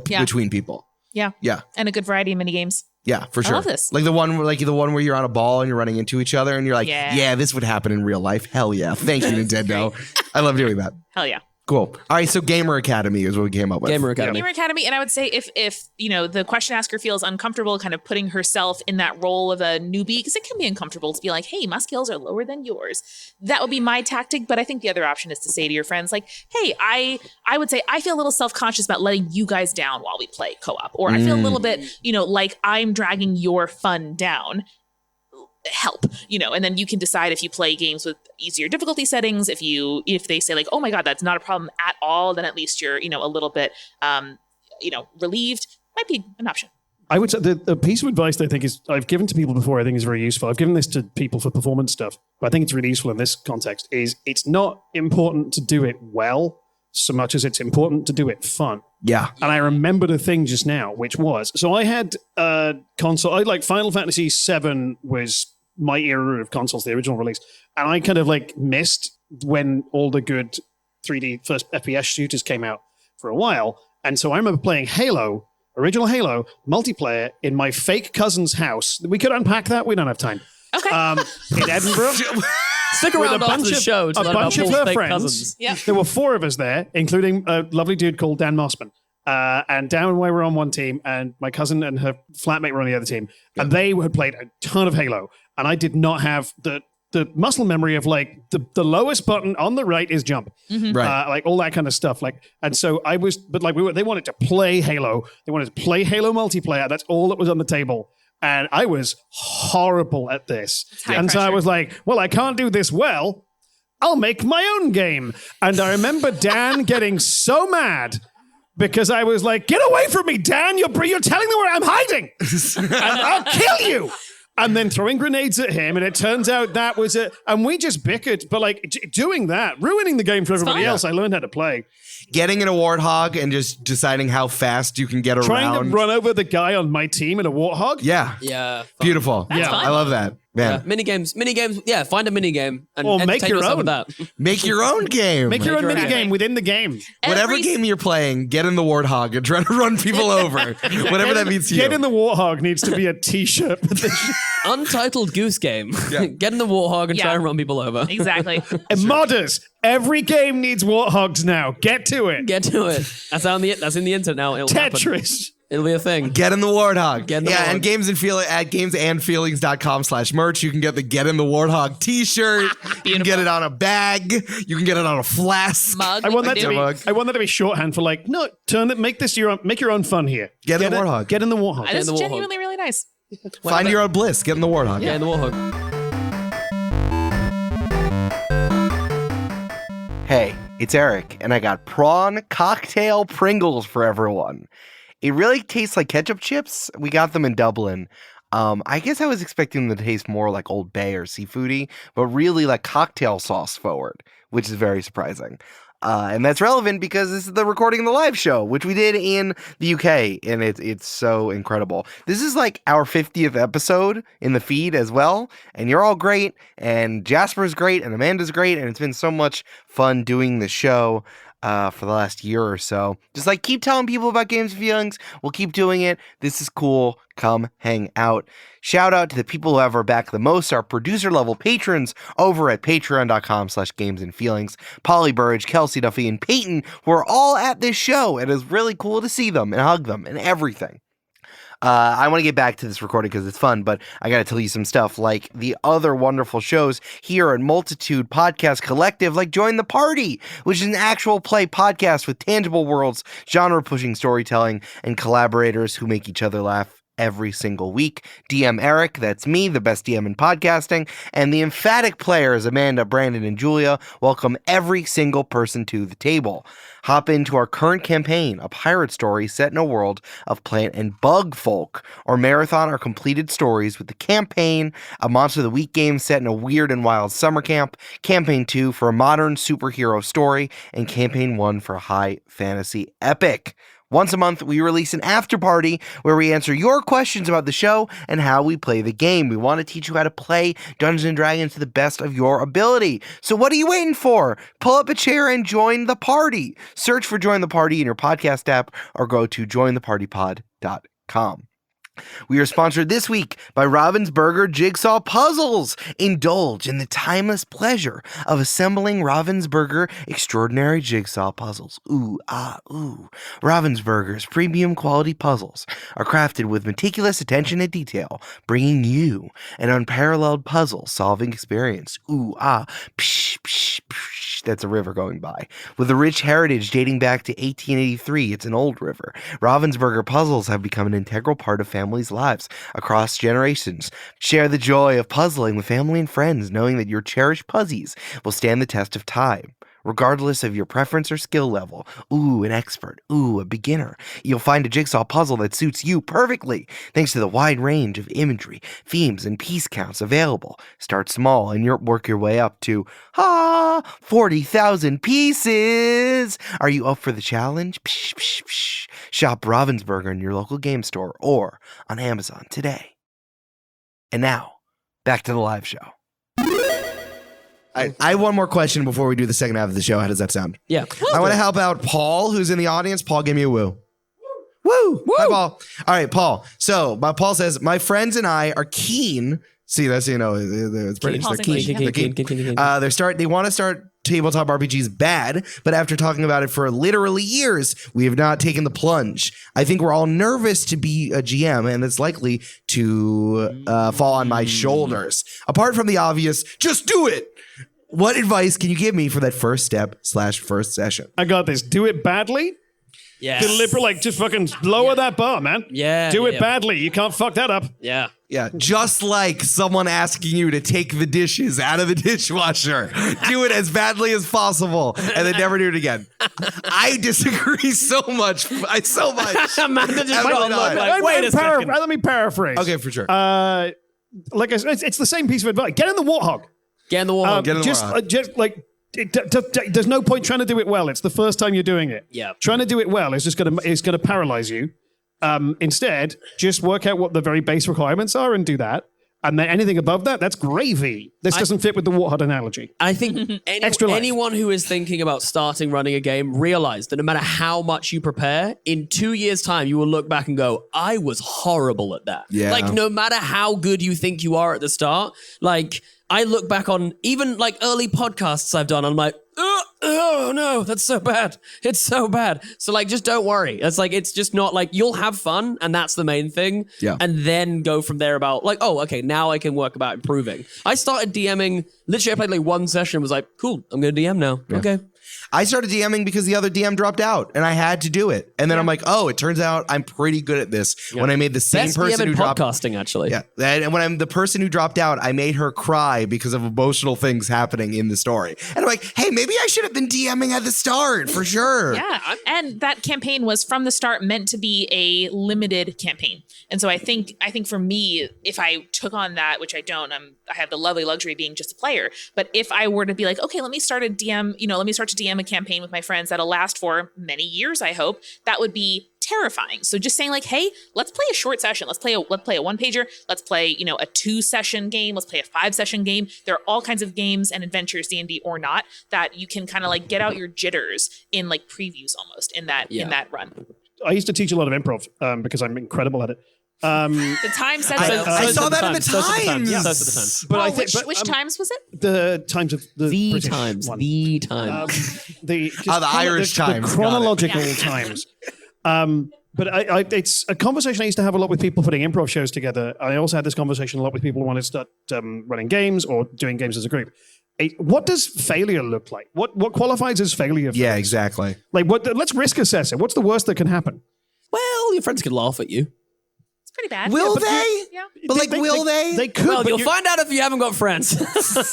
between people. Yeah. Yeah. And a good variety of mini games. Yeah, for sure. I love this. Like the one where you're on a ball and you're running into each other and you're like, yeah, this would happen in real life. Hell yeah. Thank you, Nintendo. I love doing that. Hell yeah. Cool. All right, so Gamer Academy is what we came up with. Gamer Academy. Gamer Academy, and I would say if the question asker feels uncomfortable kind of putting herself in that role of a newbie, because it can be uncomfortable to be like, hey, my skills are lower than yours. That would be my tactic, but I think the other option is to say to your friends like, hey, I would say I feel a little self-conscious about letting you guys down while we play co-op, or I feel a little bit, like I'm dragging your fun down. Help, and then you can decide if you play games with easier difficulty settings. If they say like, oh my god, that's not a problem at all, then at least you're a little bit relieved. Might be an option. I would say the piece of advice that I think I've given to people before, I think is very useful. I've given this to people for performance stuff, but I think it's really useful in this context, is it's not important to do it well so much as it's important to do it fun. Yeah. And I remembered a thing just now, which was, so I had a console, I like Final Fantasy VII was my era of consoles, the original release. And I kind of like missed when all the good 3D first FPS shooters came out for a while. And so I remember playing Halo, original Halo, multiplayer in my fake cousin's house. We could unpack that. We don't have time. Okay. In Edinburgh. Stick around after the show to a learn bunch about of Paul's her fake friends. cousins. Yep. There were 4 of us there, including a lovely dude called Dan Mossman. And Dan and I were on one team, and my cousin and her flatmate were on the other team. And they had played a ton of Halo. And I did not have the muscle memory of like the lowest button on the right is jump. Mm-hmm. Right. Like all that kind of stuff. Like, and so I was, but like they wanted to play Halo. They wanted to play Halo multiplayer. That's all that was on the table. And I was horrible at this. And so I was like, well, I can't do this well. I'll make my own game. And I remember Dan getting so mad because I was like, get away from me, Dan. You're telling them where I'm hiding. And I'll kill you. And then throwing grenades at him. And it turns out that was it. And we just bickered. But like doing that, ruining the game for everybody else, I learned how to play. Getting in a warthog and just deciding how fast you can get Trying around. to run over the guy on my team in a warthog. Yeah. Yeah. Fun. Beautiful. That's fun. I love that. Man. Mini games. Yeah, find a mini game and Or make entertain your yourself own. with that. Make your own game. Make your own your own mini game game. within the game. Whatever game you're playing, get in the warthog and try to run people over. Whatever that means to you. Get in the warthog needs to be a t-shirt. Untitled Goose Game. Get in the warthog and try and run people over. Exactly. And modders, every game needs warthogs now. Get to it. Get to it. That's in the internet now. It'll happen. Tetris. It'll be a thing. Get in the warthog. Get in the yeah, warthog. and at gamesandfeelings.com/merch, you can get the Get in the Warthog t-shirt. You can get it on a bag. You can get it on a flask. Mug. I want that to do. be. I want that to be shorthand for like. No, make your own fun here. Get in the warthog. Get in the warthog. That is the warthog. genuinely really nice. Find your own bliss. Get in the warthog. Get in the warthog. Hey, it's Eric, and I got prawn cocktail Pringles for everyone. It really tastes like ketchup chips. We got them in Dublin. I guess I was expecting them to taste more like Old Bay or seafoody, but really like cocktail sauce forward, which is very surprising. And that's relevant because this is the recording of the live show, which we did in the UK, and it's so incredible. This is like our 50th episode in the feed as well, and you're all great, and Jasper's great, and Amanda's great, and it's been so much fun doing the show for the last year or so. Just like keep telling people about Games and Feelings. We'll keep doing it. This is cool. Come hang out. Shout out to the people who have our back the most, our producer level patrons over at patreon.com/gamesandfeelings. Polly Burridge, Kelsey Duffy, and Peyton, who are all at this show. It is really cool to see them and hug them and everything. I want to get back to this recording because it's fun, but I got to tell you some stuff like the other wonderful shows here at Multitude Podcast Collective, like Join the Party, which is an actual play podcast with tangible worlds, genre-pushing storytelling, and collaborators who make each other laugh every single week. DM Eric, that's me, the best DM in podcasting, and the emphatic players, Amanda, Brandon, and Julia, welcome every single person to the table. Hop into our current campaign, a pirate story set in a world of plant and bug folk, or marathon our completed stories with the campaign, a Monster of the Week game set in a weird and wild summer camp, Campaign 2 for a modern superhero story, and Campaign 1 for a high fantasy epic. Once a month, we release an after party where we answer your questions about the show and how we play the game. We want to teach you how to play Dungeons & Dragons to the best of your ability. So what are you waiting for? Pull up a chair and join the party. Search for Join the Party in your podcast app or go to jointhepartypod.com. We are sponsored this week by Ravensburger Jigsaw Puzzles. Indulge in the timeless pleasure of assembling Ravensburger extraordinary jigsaw puzzles. Ooh, ah, ooh. Ravensburger's premium quality puzzles are crafted with meticulous attention to detail, bringing you an unparalleled puzzle solving experience. Ooh, ah, psh, psh, psh. That's a river going by. With a rich heritage dating back to 1883, it's an old river. Ravensburger puzzles have become an integral part of families' lives across generations. Share the joy of puzzling with family and friends, knowing that your cherished puzzies will stand the test of time. Regardless of your preference or skill level, ooh, an expert, ooh, a beginner, you'll find a jigsaw puzzle that suits you perfectly, thanks to the wide range of imagery, themes, and piece counts available. Start small and you'll work your way up to, 40,000 pieces! Are you up for the challenge? Psh, psh, psh. Shop Ravensburger in your local game store or on Amazon today. And now, back to the live show. I have one more question before we do the second half of the show. How does that sound? Yeah. I want to help out Paul, who's in the audience. Paul, give me a woo. Woo! Hi, Paul. All right, Paul. So, Paul says, my friends and I are keen. See, that's, it's British. Paul's They're keen. They're keen. They want to start tabletop RPGs bad, but after talking about it for literally years, we have not taken the plunge. I think we're all nervous to be a GM, and it's likely to fall on my shoulders. Apart from the obvious, just do it. What advice can you give me for that first step / first session? I got this. Do it badly. Yeah. Deliberate, just fucking lower that bar, man. Yeah. Do it badly. You can't fuck that up. Yeah. Yeah, just like someone asking you to take the dishes out of the dishwasher. Do it as badly as possible and then never do it again. I disagree so much. Amanda just got a look like, wait a second. Let me paraphrase. Okay, for sure. Like I said, it's the same piece of advice. Get in the warthog. Get in the wall. There's no point trying to do it well. It's the first time you're doing it. Yeah. Trying to do it well is just gonna paralyze you. Instead, just work out what the very base requirements are and do that. And then anything above that, that's gravy. This doesn't fit with the warthog analogy. I think anyone who is thinking about starting running a game, realize that no matter how much you prepare, in 2 years' time, you will look back and go, I was horrible at that. Yeah. Like, no matter how good you think you are at the start, like, I look back on even like early podcasts I've done, I'm like, oh no, that's so bad. It's so bad. So like, just don't worry. It's just not like, you'll have fun, and that's the main thing. Yeah. And then go from there about like, oh, okay, now I can work about improving. I started DMing, literally I played like one session, was like, cool, I'm gonna DM now. Yeah. Okay. I started DMing because the other DM dropped out and I had to do it. And then I'm like, oh, it turns out I'm pretty good at this. Yeah. When I made the same Best person DM in who dropped podcasting, actually. Yeah. And when I'm the person who dropped out, I made her cry because of emotional things happening in the story. And I'm like, hey, maybe I should have been DMing at the start for sure. Yeah. And that campaign was from the start meant to be a limited campaign. And so I think for me, if I took on that, which I don't, I have the lovely luxury of being just a player. But if I were to be like, okay, let me start to DM a campaign with my friends that'll last for many years, I hope, that would be terrifying. So just saying like, hey, let's play a short session. Let's play a one pager. Let's play, a 2-session game. Let's play a 5-session game. There are all kinds of games and adventures, D&D or not, that you can kind of like get out your jitters in like previews almost in that run. I used to teach a lot of improv because I'm incredible at it. The time sets I saw that in the Times. Yeah, those are the times. But I think, which times was it? The Times of the British Times. one. The Times. The Irish Times. The chronological Times. But it's a conversation I used to have a lot with people putting improv shows together. I also had this conversation a lot with people who wanted to start running games or doing games as a group. What does failure look like? What qualifies as failure? Yeah, exactly. Like let's risk assess it. What's the worst that can happen? Well, your friends could laugh at you. pretty bad. Will but they? Yeah. But like, will they? They could. Well, but you'll you're- find out if you haven't got friends.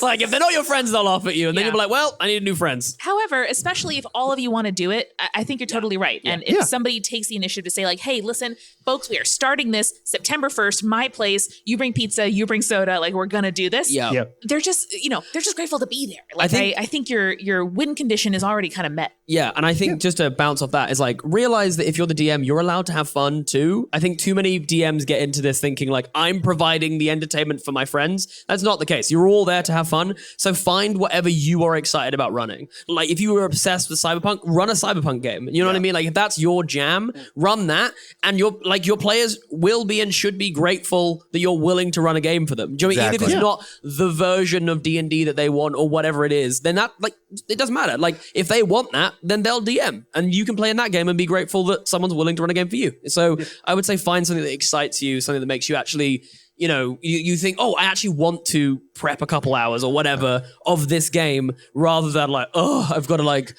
Like, if they're not your friends, they'll laugh at you. And then Yeah. you'll be like, well, I need new friends. However, especially if all of you want to do it, I think you're totally right. And if somebody takes the initiative to say like, hey, listen, folks, we are starting this September 1st, my place, you bring pizza, you bring soda, like we're going to do this. Yeah. They're just, they're just grateful to be there. Like I think your win condition is already kind of met. Yeah, and I think just to bounce off that is like, realize that if you're the DM, you're allowed to have fun too. I think too many DMs get into this thinking like, I'm providing the entertainment for my friends. That's not the case. You're all there to have fun. So find whatever you are excited about running. Like if you were obsessed with Cyberpunk, run a Cyberpunk game. You know what I mean? Like if that's your jam, run that. And your players will be and should be grateful that you're willing to run a game for them. Do you know what I mean? Even if it's not the version of D&D that they want or whatever it is, then that, like, it doesn't matter. Like if they want that, then they'll DM and you can play in that game and be grateful that someone's willing to run a game for you. So I would say find something that excites you, something that makes you actually, you think, oh, I actually want to prep a couple hours or whatever of this game rather than like, oh, I've got to like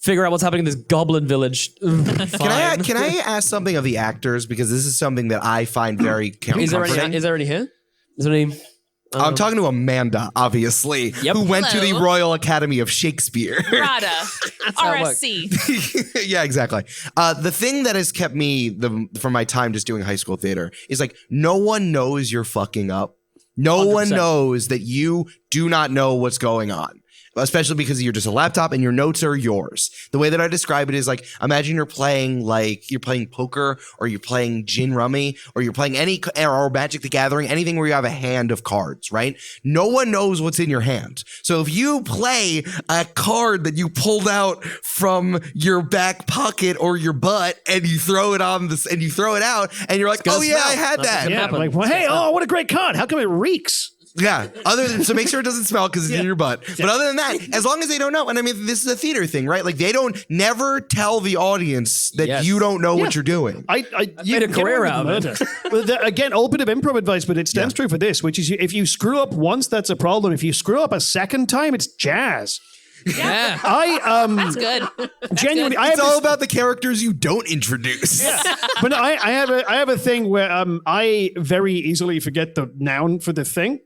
figure out what's happening in this goblin village. Can I ask something of the actors, because this is something that I find very comforting. Is there any here? Is there any? I'm talking to Amanda, obviously, who went to the Hello. Royal Academy of Shakespeare. RADA, how it works. RSC. Yeah, exactly. The thing that has kept me from my time just doing high school theater is like, no one knows you're fucking up. No 100%. one knows that you do not know what's going on. Especially because you're just a laptop and your notes are yours. The way that I describe it is like, imagine you're playing poker, or you're playing gin rummy, or you're playing or Magic the Gathering, anything where you have a hand of cards, right? No one knows what's in your hand. So if you play a card that you pulled out from your back pocket or your butt and you throw it on this and you throw it out and you're like, oh yeah, I had that. Yeah, happen. like, well, hey, oh, what a great card. How come it reeks? Yeah. So make sure it doesn't smell because it's in your butt. But other than that, as long as they don't know, and I mean, this is a theater thing, right? Like they don't never tell the audience that you don't know what you're doing. You made a get career away out with of it. murder. But again, old bit of improv advice, but it stands true for this, which is if you screw up once, that's a problem. If you screw up a second time, it's jazz. Yeah. That's good. Genuinely, It's all about the characters you don't introduce. But I have a thing where I very easily forget the noun for the thing.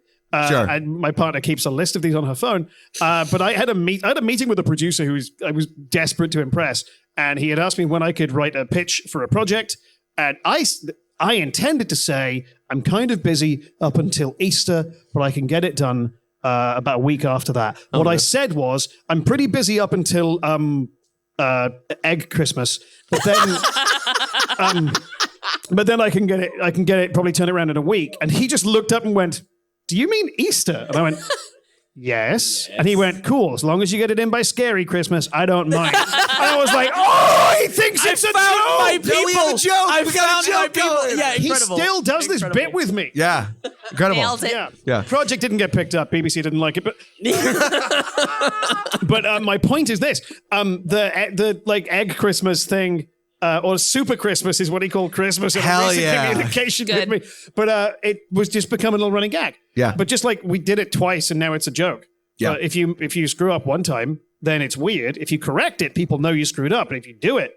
Sure. And my partner keeps a list of these on her phone. But I had a meeting with a producer who I was desperate to impress, and he had asked me when I could write a pitch for a project, and I intended to say I'm kind of busy up until Easter, but I can get it done about a week after that. What I said was I'm pretty busy up until egg Christmas, but then but then I can get it probably turn it around in a week. And he just looked up and went, do you mean Easter? And I went, yes. And he went, cool. As long as you get it in by scary Christmas, I don't mind. And I was like, oh, he thinks it's a joke. my No, we have a joke. I We got a found my joke people. going. Yeah, He incredible. still does this Incredible. bit with me. Yeah. Incredible. Nailed it. Yeah. Project didn't get picked up. BBC didn't like it, but but my point is this: the like egg Christmas thing. Or Super Christmas is what he called Christmas in Hell a recent yeah. communication Good. with me. But it was just becoming a little running gag. Yeah. But just like we did it twice and now it's a joke. Yeah. If you screw up one time, then it's weird. If you correct it, people know you screwed up. And if you do it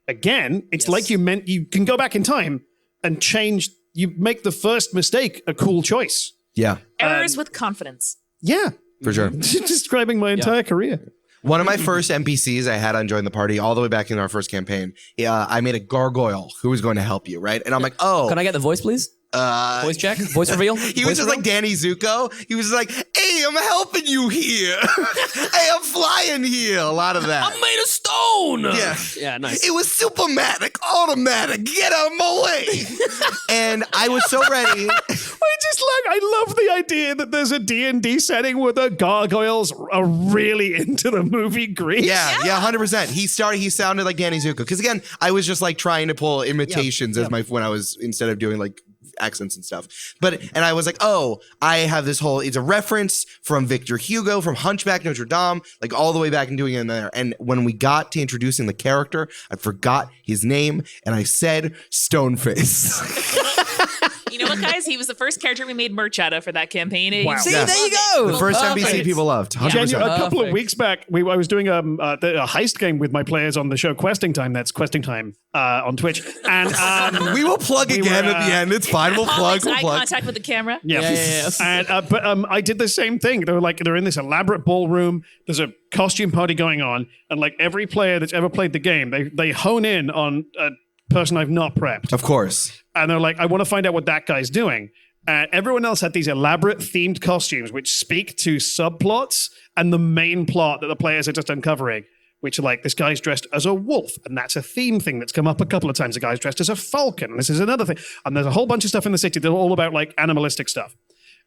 again, it's like you can go back in time and change. You make the first mistake a cool choice. Yeah. Errors with confidence. Yeah. For sure. Describing my entire career. One of my first NPCs I had on Join the Party all the way back in our first campaign, I made a gargoyle who was going to help you, right? And I'm like, oh. Can I get the voice, please? Voice check? Voice reveal? He was just like Danny Zuko. He was like, hey, I'm helping you here. Hey, I'm flying here. A lot of that. I'm made of stone. Yeah. Yeah, nice. It was supermatic, automatic. Get out of my way. And I was so ready. I love the idea that there's a D&D setting where the gargoyles are really into the movie Grease. Yeah, 100%. He sounded like Danny Zuko. Because again, I was just like trying to pull imitations as when I was, instead of doing like accents and stuff. And I was like, oh, I have this whole, it's a reference from Victor Hugo, from Hunchback Notre Dame, like all the way back and doing it in there. And when we got to introducing the character, I forgot his name and I said Stoneface. You know what, guys? He was the first character we made merch out of for that campaign. Wow. See, Yeah. there you go. The first Perfect. NPC people loved. 100%. A couple of Perfect. weeks back, I was doing a heist game with my players on the show Questing Time. That's Questing Time on Twitch. And We will plug We again were, at the end. It's fine. We'll Paul plug. makes We'll eye plug. contact with the camera. yeah. Yeah. And, but I did the same thing. They're in this elaborate ballroom. There's a costume party going on, and like every player that's ever played the game, they hone in on a person I've not prepped. Of course. And they're like, I want to find out what that guy's doing. And everyone else had these elaborate themed costumes which speak to subplots and the main plot that the players are just uncovering, which are like, this guy's dressed as a wolf, and that's a theme thing that's come up a couple of times. The guy's dressed as a falcon, and this is another thing. And there's a whole bunch of stuff in the city that's all about like animalistic stuff.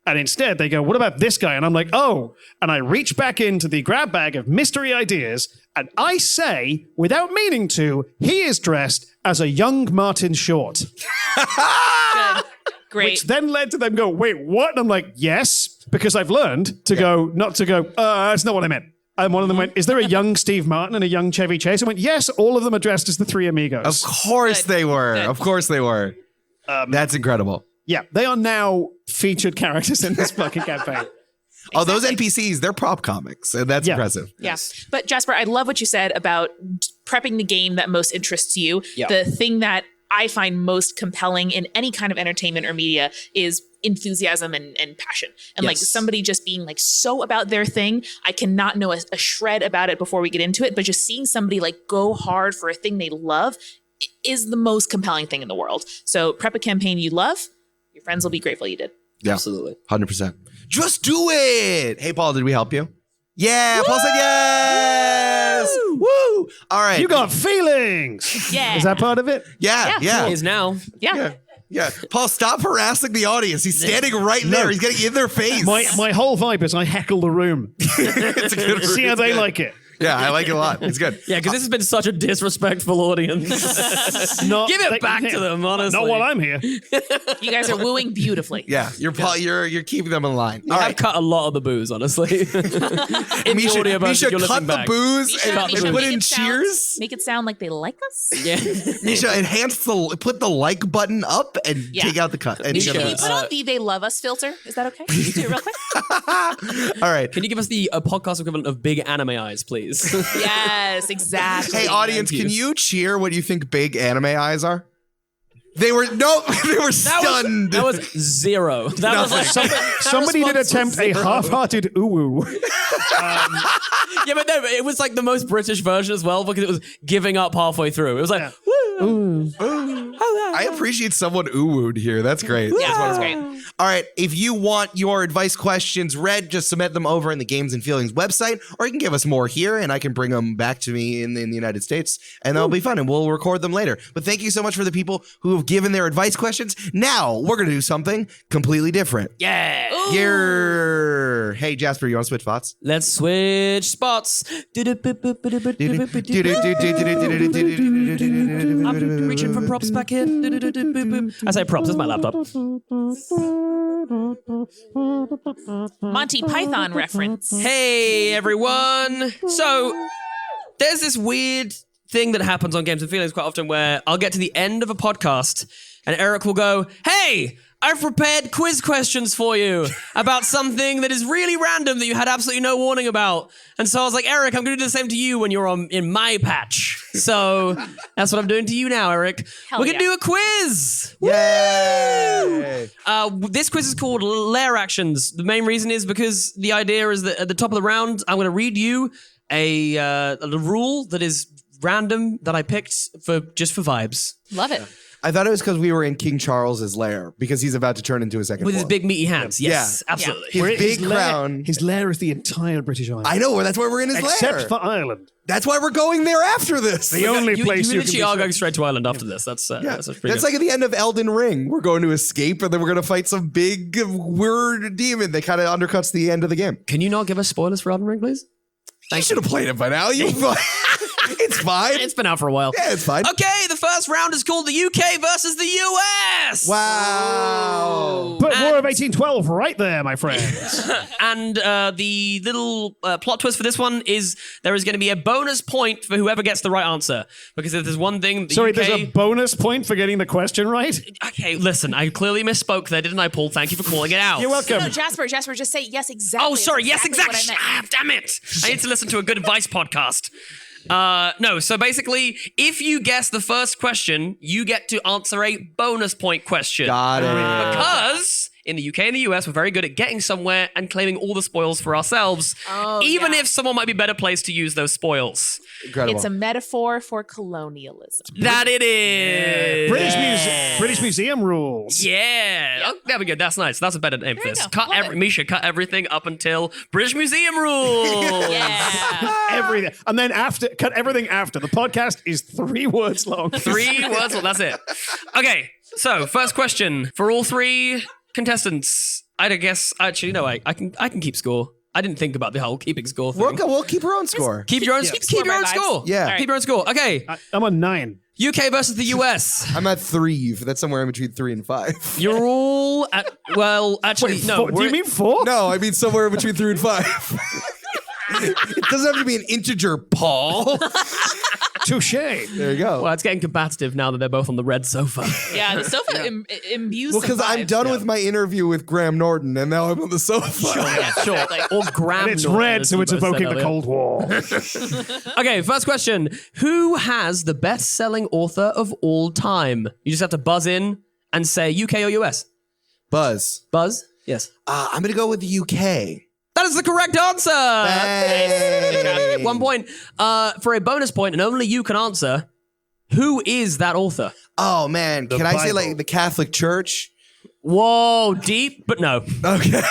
And instead they go, what about this guy? And I'm like, oh. And I reach back into the grab bag of mystery ideas, and I say, without meaning to, he is dressed as a young Martin Short. Good. Great. Which then led to them go, wait, what? And I'm like, yes, because I've learned to go, not to go, that's not what I meant. And one of them went, is there a young Steve Martin and a young Chevy Chase? I went, yes, all of them are dressed as the Three Amigos. Of course Good. they were. Good. Of course they were. That's incredible. Yeah, they are now featured characters in this fucking campaign. Oh, those NPCs, they're prop comics. And that's Yeah. impressive. Yeah. But Jasper, I love what you said about prepping the game that most interests you. Yeah. The thing that I find most compelling in any kind of entertainment or media is enthusiasm and passion. And like Yes. somebody just being like so about their thing. I cannot know a shred about it before we get into it, but just seeing somebody like go hard for a thing they love is the most compelling thing in the world. So prep a campaign you love. Your friends will be grateful you did. Yeah. Absolutely. 100%. Just do it. Hey, Paul, did we help you? Yeah. Paul said yes. Woo. All right. You got feelings. Yeah. Is that part of it? Yeah. Yeah. Yeah. Is now. Yeah. Yeah. Yeah. Paul, stop harassing the audience. He's standing right there. He's getting in their face. My whole vibe is I heckle the room. It's a good See how it's they good. like it. Yeah, I like it a lot. It's good. Yeah, because this has been such a disrespectful audience. Not Give it back to them, honestly. Not while I'm here. You guys are wooing beautifully. Yeah, you're keeping them in line. All All I've right. cut a lot of the booze, honestly. In the Mischa, audio version, Mischa, you're cut listening the back. booze Mischa, and Mischa, put make in it sound- cheers. Make it sound like they like us. Yeah. Mischa, put the like button up and Yeah. take out the cut. And Mischa, Can you put Uh, on the "They Love Us" filter? Is that okay? Can you do it real quick? All right. Can you give us the podcast equivalent of big anime eyes, please? Yes, exactly. Hey, audience, Thank you. can you cheer what you think big anime eyes are? They were stunned. That was zero. That was like Somebody did response was attempt a zero. half-hearted ooh-woo. Yeah, but no, but it was like the most British version as well because it was giving up halfway through. It was like, woo. I appreciate someone ooh-wooed here. That's great. Yeah, that's great. All right, if you want your advice questions read, just submit them over in the Games and Feelings website, or you can give us more here, and I can bring them back to me in the United States, and that'll be fun, and we'll record them later. But thank you so much for the people who have given their advice questions. Now, we're going to do something completely different. Yeah. Here. Hey, Jasper, you want to switch spots? Let's switch spots. I'm reaching for props back here. I say props, it's my laptop. Monty Python reference. Hey, everyone. So, there's this weird thing that happens on Games and Feelings quite often where I'll get to the end of a podcast and Eric will go, hey, I've prepared quiz questions for you about something that is really random that you had absolutely no warning about. And so I was like, Eric, I'm going to do the same to you when you're in my patch. So that's what I'm doing to you now, Eric. Hell We're going to yeah. do a quiz. Yay! This quiz is called Lair Actions. The main reason is because the idea is that at the top of the round, I'm going to read you a rule that is random that I picked for vibes. Love it. I thought it was because we were in King Charles's lair, because he's about to turn into a second With his floor. big meaty hands. Yes, Yeah. absolutely. His big His lair- crown. His lair is the entire British Island. I know, that's why we're in his Except lair. for Ireland. That's why we're going there after this. The only place you can literally be are sure. going straight to Ireland after this. That's Yeah, pretty that's good. like at the end of Elden Ring. We're going to escape, and then we're going to fight some big weird demon that kind of undercuts the end of the game. Can you not give us spoilers for Elden Ring, please? You should have played it by now. You, it's It's fine. It's been out for a while. Yeah, it's fine. Okay, the first round is called the UK versus the US. Wow. But War of 1812 right there, my friends. And the little plot twist for this one is there is going to be a bonus point for whoever gets the right answer. Because if there's one thing... Sorry, there's a bonus point for getting the question right? Okay, listen, I clearly misspoke there, didn't I, Paul? Thank you for calling it out. You're welcome. No, Jasper, just say yes, exactly. Oh, sorry, yes, That's exactly. what I meant. Damn it. I need to listen to a good advice podcast. No, so basically, if you guess the first question, you get to answer a bonus point question. Got it. Because in the UK and the US, we're very good at getting somewhere and claiming all the spoils for ourselves, even if someone might be better placed to use those spoils. Incredible. It's a metaphor for colonialism. That it is. British Museum rules. Yeah. Oh, there we go. That's nice. That's a better name for you this. go. Love it. Mischa, cut everything up until British Museum rules. Yeah. Everything. And then cut everything after. The podcast is 3 words long. 3 words. Well, that's it. Okay. So, first question for all 3 contestants. I guess actually no. I can keep score. I didn't think about the whole keeping score thing. We'll keep our own score. Keep your own score your by own vibes. score. Yeah. All right. Keep your own score. Okay. I'm on 9. UK versus the US. I'm at 3. That's somewhere in between 3 and 5. You're all at actually no. Do you mean 4? No, I mean somewhere in between 3 and 5. It doesn't have to be an integer, Paul. Touche. There you go. Well, it's getting competitive now that they're both on the red sofa. Yeah, the sofa imbues Well, some because I'm vibes. done with my interview with Graham Norton, and now I'm on the sofa. Sure. Or Graham. And it's Norton, red, as so you it's both said evoking the earlier. Cold War. Okay, first question. Who has the best-selling author of all time? You just have to buzz in and say UK or US. Buzz. Buzz? Yes. I'm going to go with the UK. That is the correct answer. Hey. 1 point. For a bonus point, and only you can answer, who is that author? Oh, man. Can I say, Bible. like, the Catholic Church? Whoa, deep, but no. Okay.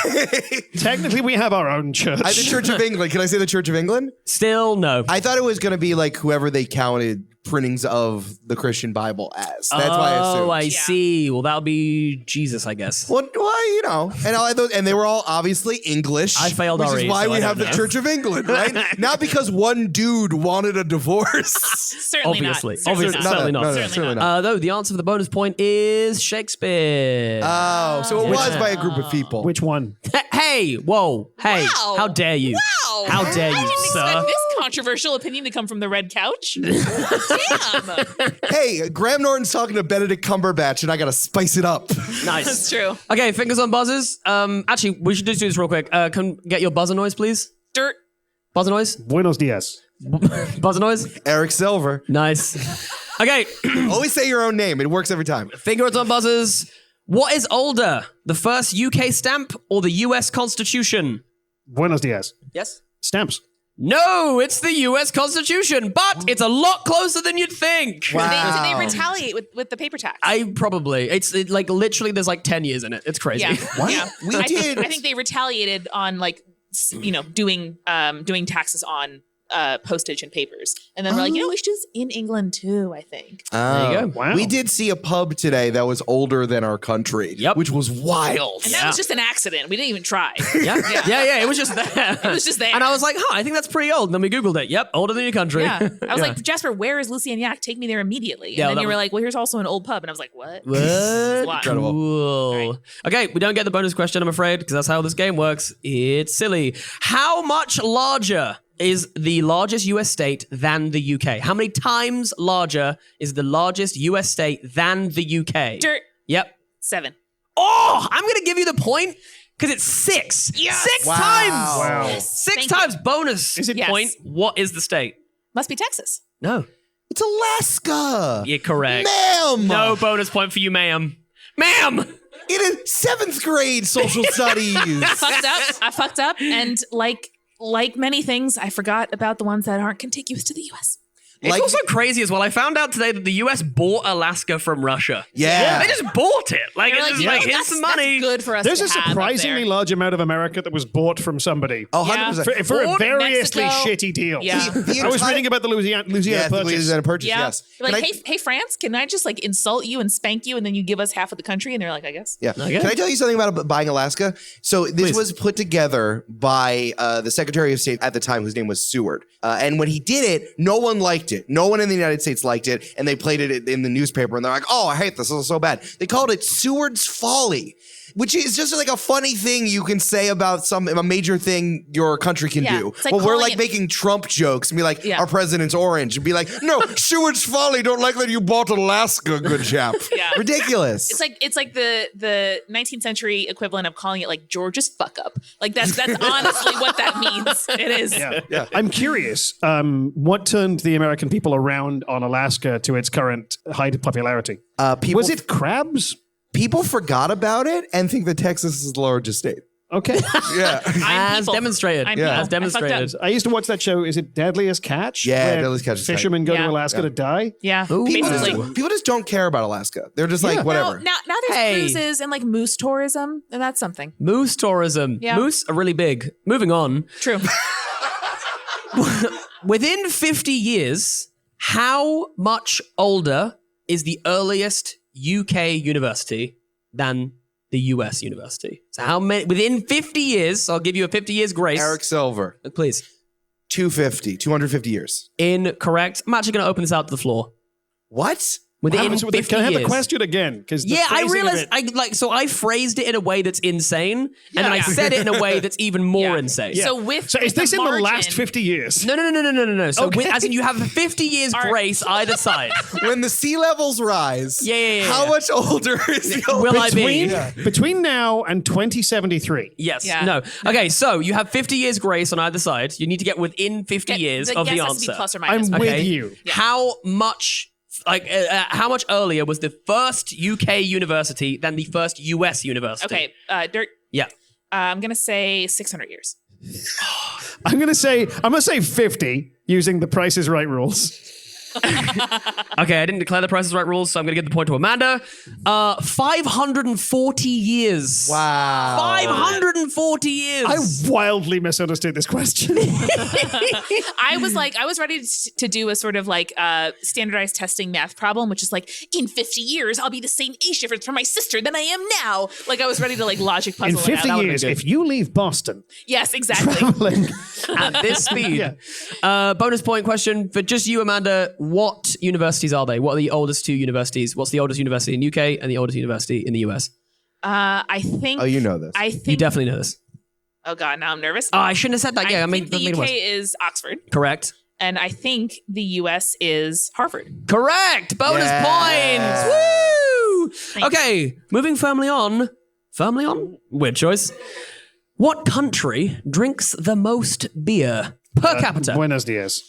Technically, we have our own church. The Church of England. Can I say the Church of England? Still no. I thought it was going to be, like, whoever they counted printings of the Christian Bible as. That's why I assumed. Oh, I see. Well, that'll be Jesus, I guess. Well, you know, and they were all obviously English. I failed which RE, is why so we I have don't the know. Church of England, right? Not because one dude wanted a divorce. Certainly Obviously. not. Certainly Obviously. not. Certainly not. Certainly not. Though the answer for the bonus point is Shakespeare. Oh, so it was by a group of people. Which one? Hey, whoa, hey, Wow. how dare you? Wow. How dare you, I didn't sir? expect this controversial opinion to come from the red couch. Damn. Hey, Graham Norton's talking to Benedict Cumberbatch, and I gotta spice it up. Nice. That's true. Okay, fingers on buzzers. Actually, we should just do this real quick. Can get your buzzer noise, please? Dirt. Buzzer noise? Buenos dias. Buzzer noise? Eric Silver. Nice. Okay, Always say your own name. It works every time. fingers on buzzers. What is older, the first UK stamp or the US Constitution? Buenos dias. Yes. Stamps. No, it's the US Constitution, but it's a lot closer than you'd think. Did they retaliate with the paper tax? It's like literally there's like 10 years in it. It's crazy. Yeah. What? Yeah. We did. I think they retaliated on doing taxes on postage and papers, and then we're like, we should do this in England too. I think. There you go. Wow. We did see a pub today that was older than our country. Yep. Which was wild. And that was just an accident. We didn't even try. Yeah, it was just there. It was just there. And I was like, I think that's pretty old. And then we Googled it. Yep, older than your country. Yeah. I was like, Jasper, where is Lucy and Yak? Take me there immediately. And Yeah, then that you were was- like, well, here's also an old pub. And I was like, what? What? Incredible. Cool. Right. Okay, we don't get the bonus question, I'm afraid, because that's how this game works. It's silly. How much larger is the largest US state than the UK? How many times larger is the largest US state than the UK? Dirt. Yep. 7. Oh, I'm going to give you the point because it's 6. Yes. 6 Wow. times. Wow. 6 Thank times bonus Is it- Yes. point. What is the state? Must be Texas. No. It's Alaska. You're correct. Ma'am. No bonus point for you, ma'am. Ma'am! It is 7th grade social studies. I fucked up. And like many things, I forgot about the ones that aren't contiguous to the US. It's Like- also crazy as well. I found out today that the US bought Alaska from Russia. Yeah. They just bought it. Like, You're it's just like, here's that's- some money. That's good for us. There's to a have up surprisingly there. large amount of America that was bought from somebody. Oh, Yeah. 100%. For a Or variously Mexico. shitty deal. Yeah. The I was entire- reading about the Louisiana Yeah, purchase. Louisiana purchase, Yeah. yes. You're like, Can I- hey, France, can I just like insult you and spank you and then you give us half of the country? And they're like, I guess. Yeah. Okay. Can I tell you something about buying Alaska? So this was put together by the Secretary of State at the time, whose name was Seward. And when he did it, no one liked liked it. No one in the United States liked it, and they played it in the newspaper, and they're like, oh, I hate this. This is so bad. They called it Seward's Folly, which is just like a funny thing you can say about a major thing your country can do. It's like well, we're calling like it- making Trump jokes and be like, Yeah. our president's orange, and be like, no, Seward's Folly, don't like that you bought Alaska, good chap. Yeah. Ridiculous. It's like the 19th century equivalent of calling it like George's fuck up. Like that's honestly what that means. It is. Yeah. I'm curious, what turned the American people around on Alaska to its current height of popularity? Was it crabs? People forgot about it and think that Texas is the largest state. Okay. Yeah. As people. demonstrated. I'm Yeah. people. As demonstrated. I fucked up. I used to watch that show. Is it Deadliest Catch? Yeah, Where Deadliest Catch is tight. Fishermen go to Yeah. Alaska to die. Yeah. Ooh. Basically. People just don't care about Alaska. They're just like, whatever. Now there's Hey. cruises and like moose tourism, and that's something. Moose tourism. Yeah. Moose are really big. Moving on. True. Within 50 years, how much older is the earliest UK university than the US university? So how many, within 50 years, I'll give you a 50 years grace. Eric Silver, Please. 250 years. Incorrect. I'm actually going to open this out to the floor. What? Within Can 50 I have years. the question again? Because Yeah, I realized. I phrased it in a way that's insane, and then I Yeah. said it in a way that's even more Yeah. insane. So with So is this in the last margin- 50 years? No. So Okay. as in you have 50 years grace either side. When the sea levels rise, Yeah. how much older is the old Will I be? Between now and 2073. Yes. Yeah. No. Okay. So you have 50 years grace on either side. You need to get within 50 years of the guess has to be answer. plus or I'm minus. with Okay. you. How much? How much earlier was the first UK university than the first US university? Okay, Dirk. Yeah. I'm gonna say 600 years. I'm gonna say 50 using the Price is Right rules. Okay, I didn't declare the Price is Right rules, so I'm going to give the point to Amanda. 540 years. Wow. 540 years. I wildly misunderstood this question. I was ready to do a sort of like standardized testing math problem, which is like in 50 years I'll be the same age difference from my sister than I am now. Like I was ready to like logic puzzle In it out. 50 That would've years, been good. if you leave Boston, Yes, exactly. traveling, At this speed. Yeah. Bonus point question for just you, Amanda. What universities are they? What are the oldest two universities? What's the oldest university in UK and the oldest university in the US? I think. Oh, you know this. I think. You definitely know this. Oh God, now I'm nervous. Oh, I shouldn't have said that. Yeah, I mean, think the it UK was. is Oxford, Correct. and I think the US is Harvard. Correct. Bonus Yeah. points. Woo! Okay, moving firmly on. Firmly on? Weird choice. What country drinks the most beer per capita? Buenos dias.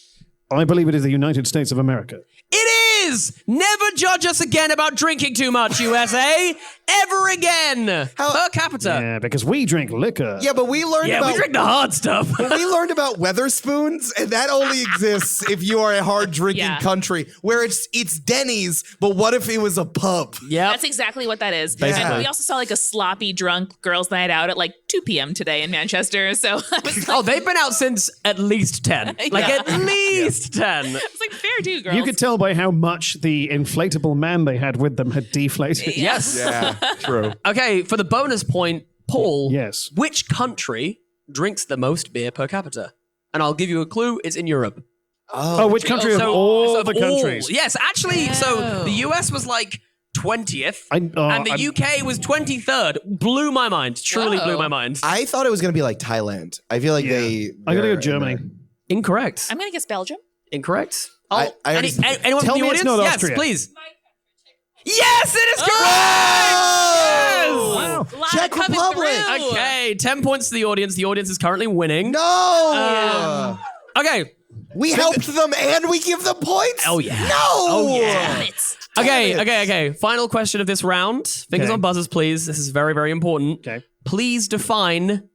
I believe it is the United States of America. It is! Never judge us again about drinking too much, USA. Ever again. Per capita. Yeah, because we drink liquor. Yeah, but we learned Yeah, about we drink the hard stuff. we learned about Weatherspoons, and that only exists if you are a hard drinking Yeah. country where it's Denny's, but what if it was a pub? Yep. That's exactly what that is. Basically. And we also saw like a sloppy drunk girls' night out at like 2 p.m. today in Manchester. So I was like, Oh, they've been out since at least 10. Like, Yeah. at least 10. it's like fair do, girls. You could tell by how much the inflatable man they had with them had deflated. Yes. Yeah, true. Okay, for the bonus point, Paul. Yes. Which country drinks the most beer per capita? And I'll give you a clue. It's in Europe. Oh, which country of all the countries? Yes, actually, so the US was like 20th, and the I'm- UK was 23rd. Blew my mind. Truly blew my mind. I thought it was gonna be like Thailand. I feel like I'm gonna they're go Germany. in there. Incorrect. I'm going to guess Belgium. Incorrect. I already- Anyone Tell from the me audience? it's not Yes, Austria. please. Yes, it is correct! Oh! Lot Czech coming Republic. through. Okay, 10 points to the audience. The audience is currently winning. No! Okay. We helped them and we give them points? Oh, yeah. No! Oh, yeah. It's Okay. Final question of this round. Fingers Okay. on buzzers, please. This is very, very important. Okay. Please define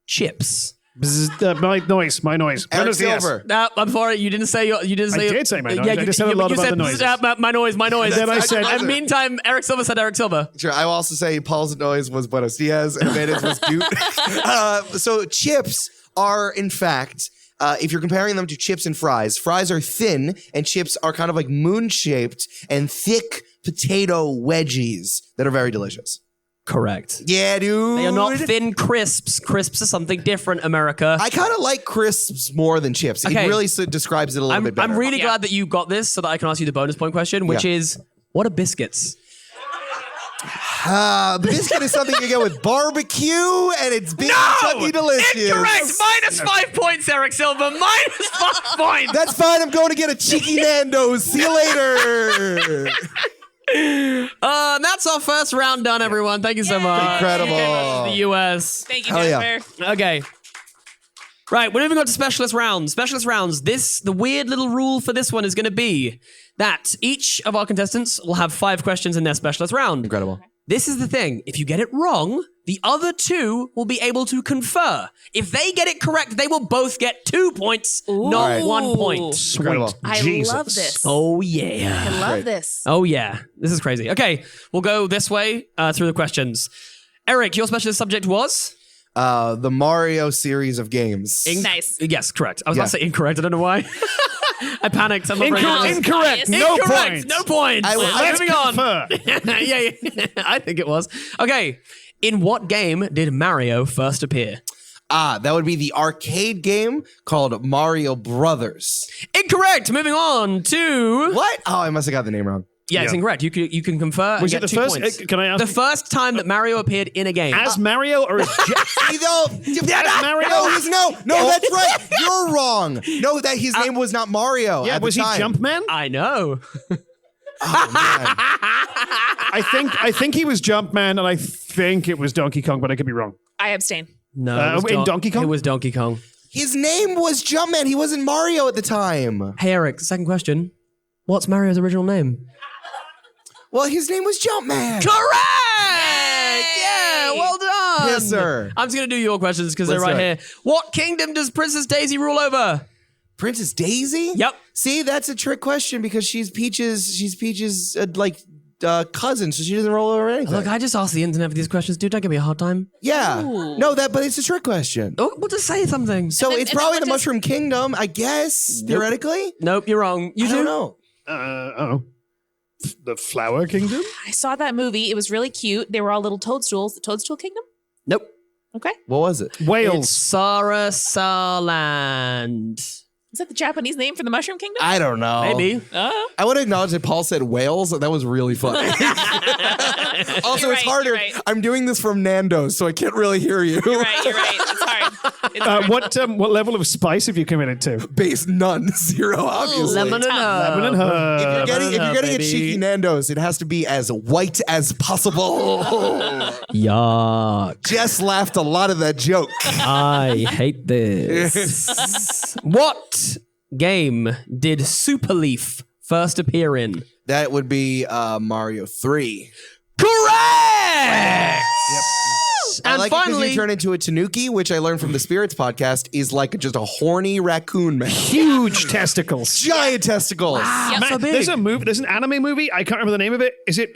chips. Bzz, my noise. Eric Buenos dias. Silver. No, I'm sorry. You didn't say. You didn't say. I did say my noise. I just said a lot you about said, the noises. My noise. My noise. Then I said- And meantime, Eric Silver said Eric Silver. Sure, I will also say Paul's noise was Buenos Dias and Amanda's was Butte. So chips are, in fact, if you're comparing them to chips and fries are thin and chips are kind of like moon-shaped and thick potato wedgies that are very delicious. Correct. Yeah, dude. They are not thin crisps. Crisps are something different, America. I kind of like crisps more than chips. It Okay. really describes it a little bit better. I'm really glad that you got this so that I can ask you the bonus point question, which is, what are biscuits? Biscuit is something you get with barbecue, and it's big, chunky, delicious. Incorrect! Minus 5 points, Eric Silver. Minus 5 points! That's fine. I'm going to get a cheeky Nando's. See you later. That's our first round done, everyone. Thank you so much. Incredible. The US. Thank you, Hell yeah. Jasper. Okay. Right, we're moving on to specialist rounds. Specialist rounds. The weird little rule for this one is going to be that each of our contestants will have 5 questions in their specialist round. Incredible. This is the thing. If you get it wrong, the other 2 will be able to confer. If they get it correct, they will both get 2 points, not Right. 1 point. Incredible. I Jesus. love this. Oh, yeah. I love this. Oh, yeah. This is crazy. Okay, we'll go this way through the questions. Eric, your specialist subject was? The Mario series of games. Nice. Yes, correct. I was about to say incorrect. I don't know why. I panicked. I'm not very good. Incorrect. No Incorrect. points. No points. Let's Moving on. confer. yeah, I think it was. Okay. In what game did Mario first appear? That would be the arcade game called Mario Brothers. Incorrect. Moving on to... What? Oh, I must have got the name wrong. Yeah, it's Yeah. incorrect. You can confer Was and it get the 2 first? points. Can I ask? The first time that Mario appeared in a game. As Mario or as Mario? No, that's right. You're wrong. No, that his name was not Mario. Yeah, at was the he time. Jumpman? I know. I think he was Jumpman, and I think it was Donkey Kong, but I could be wrong. I abstain. No. In Donkey Kong? It was Donkey Kong. His name was Jumpman. He wasn't Mario at the time. Hey, Eric, second question. What's Mario's original name? Well, his name was Jumpman. Correct! Yeah, well done. Yes, sir. I'm just going to do your questions because they're Let's right do here. it. What kingdom does Princess Daisy rule over? Princess Daisy? Yep. See, that's a trick question because she's Peach's cousin, so she doesn't roll over anything. Look, I just asked the internet for these questions, dude. Don't give me a hard time. yeah. Ooh. No, but it's a trick question. Oh, well, just say something. So then- it's and then probably what the does- Mushroom Kingdom, I guess, theoretically. Nope, you're wrong. You I do? don't know. The Flower Kingdom? I saw that movie. It was really cute. They were all little toadstools. The Toadstool Kingdom? Nope. Okay. What was it? It's Wales. Sarasaland. Is that the Japanese name for the Mushroom Kingdom? I don't know. Maybe. I want to acknowledge that Paul said Wales. That was really funny. Also, You're it's right, harder. you're right. I'm doing this from Nando's, so I can't really hear you. You're right. It's hard. It's hard. What level of spice have you committed to? Base none, 0, obviously. Lemon and Lemon and herb. herb. If you're getting a baby. cheeky Nando's, it has to be as white as possible. Yuck. Jess laughed a lot of that joke. I hate this. What game did Super Leaf first appear in? That would be Mario 3. Correct! I And like it because finally, you turn into a tanuki, which I learned from the Spirits podcast, is like just a horny raccoon man. Huge testicles. Giant testicles. Yep. so big. There's an anime movie. I can't remember the name of it. Is it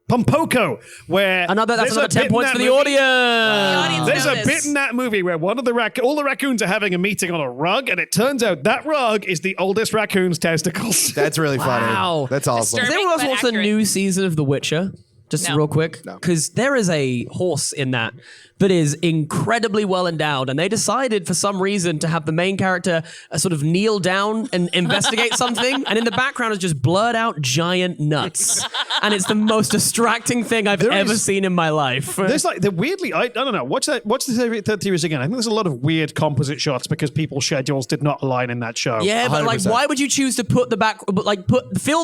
Pompoko? Where that's there's another a 10 bit in points that for the movie- audience. audience There's know a this. bit in that movie where one of the all the raccoons are having a meeting on a rug, and it turns out that rug is the oldest raccoon's testicles. That's really funny. Wow. That's awesome. Does anyone else but watch the accurate. new season of The Witcher? Just No. real quick. No. Because there is a horse in that is incredibly well endowed. And they decided for some reason to have the main character sort of kneel down and investigate something. And in the background is just blurred out giant nuts. And it's the most distracting thing I've ever seen in my life. There's like the weirdly, I don't know. Watch the third series again. I think there's a lot of weird composite shots because people's schedules did not align in that show. Yeah, but like, 100%. why would you choose to fill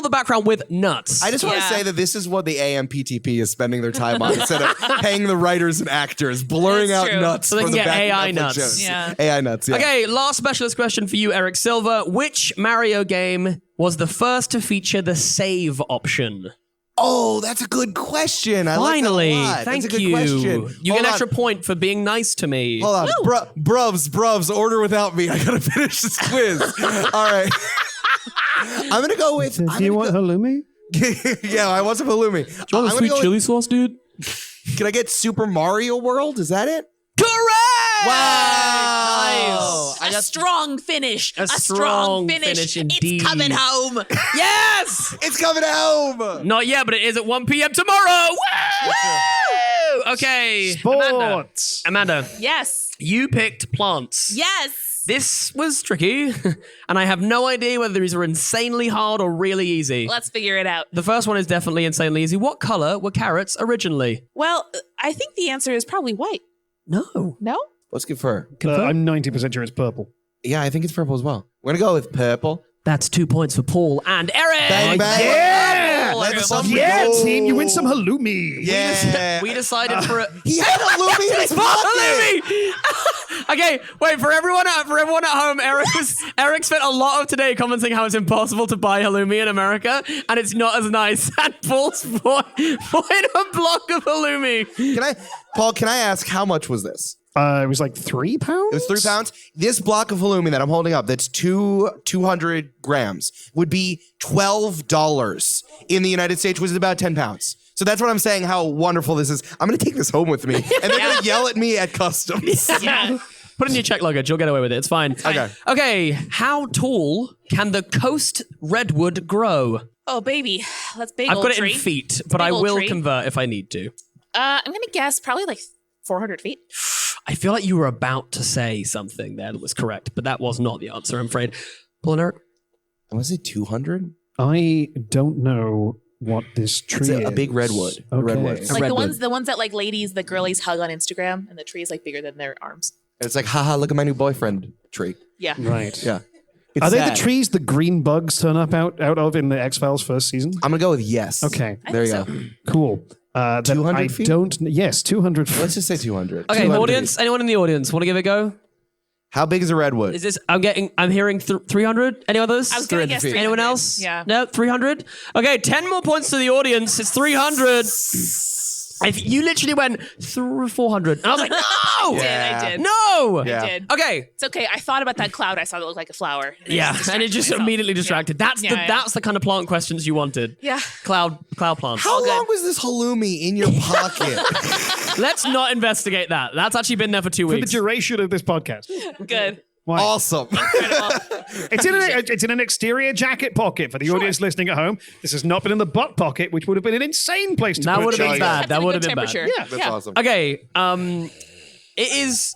the background with nuts? I just want to Yeah. say that this is what the AMPTP is spending their time on instead of paying the writers and actors, blurring That's out true. nuts. So they for can the get back AI Netflix nuts. shows. Yeah. AI nuts, yeah. Okay, last specialist question for you, Eric Silver. Which Mario game was the first to feature the save option? Oh, that's a good question. I Finally, like that a lot. thank that's a good you. question. You Hold get an on. extra point for being nice to me. Hold on. Bruvs, order without me. I gotta finish this quiz. All right. I'm gonna go with. Do you want halloumi? Yeah, I want some halloumi. Do you want a sweet chili sauce, dude? Can I get Super Mario World? Is that it? Correct! Wow. Nice. A strong finish. A strong finish indeed. It's coming home. Yes! It's coming home. Not yet, but it is at 1 p.m. tomorrow. Woo! Okay. Sports. Amanda, Yes. you picked plants. Yes. This was tricky, and I have no idea whether these are insanely hard or really easy. Let's figure it out. The first one is definitely insanely easy. What color were carrots originally? Well, I think the answer is probably white. No. No? Let's confer. I'm 90% sure it's purple. Yeah, I think it's purple as well. We're gonna go with purple. That's 2 points for Paul and Eric. Bang, bang. Yeah! Let's go. Yeah, team, you win some halloumi. Yeah. We decided for a... He had halloumi in his pocket. Halloumi! Okay, wait, for everyone at home, Eric spent a lot of today commenting how it's impossible to buy halloumi in America, and it's not as nice. And Paul's bought a block of halloumi. Paul, can I ask how much was this? It was like £3? It was £3. This block of halloumi that I'm holding up, that's 200 grams, would be $12 in the United States, which is about 10 pounds. So that's what I'm saying, how wonderful this is. I'm going to take this home with me, and they're going to yell at me at customs. Yeah. Put it in your check luggage. You'll get away with it. It's fine. Okay, how tall can the coast redwood grow? Oh, baby. That's big I've old got it tree. in feet, but I Big old will tree. convert if I need to. I'm going to guess probably like 400 feet. I feel like you were about to say something there that was correct, but that was not the answer, I'm afraid. Paul and Eric? Was it 200? I don't know what this tree is. A big redwood. A Okay. redwood. Like redwood. the ones that like the girlies hug on Instagram, and the tree is like bigger than their arms. It's like, haha, look at my new boyfriend tree. Yeah. Right. Yeah. It's Are they the sad. trees the green bugs turn up out of in the X-Files first season? I'm going to go with yes. Okay. I There you think go. Cool. Then 200 I feet? don't. Yes, 200 feet. Let's just say 200. Okay, 200. audience, anyone in the audience want to give it a go? How big is a redwood? Is this, I'm hearing 300? Any others? I was going to guess 300. Anyone else? Yeah. No, 300? Okay, 10 more points to the audience. It's 300. You literally went 400. And I was like, no! I did. No! Yeah. I did. Okay. It's okay. I thought about that cloud I saw that looked like a flower. Yeah, and it just immediately distracted. That's Yeah. the kind of plant questions you wanted. Yeah. Cloud plants. How long was this halloumi in your pocket? Let's not investigate that. That's actually been there for 2 For the weeks. duration of this podcast. Good. Why? Awesome. It's in an exterior jacket pocket for the audience listening at home. This has not been in the butt pocket, which would have been an insane place to That put would have been it. bad. Kept That in a would have good been bad. temperature. Yeah. That's awesome. Okay, it is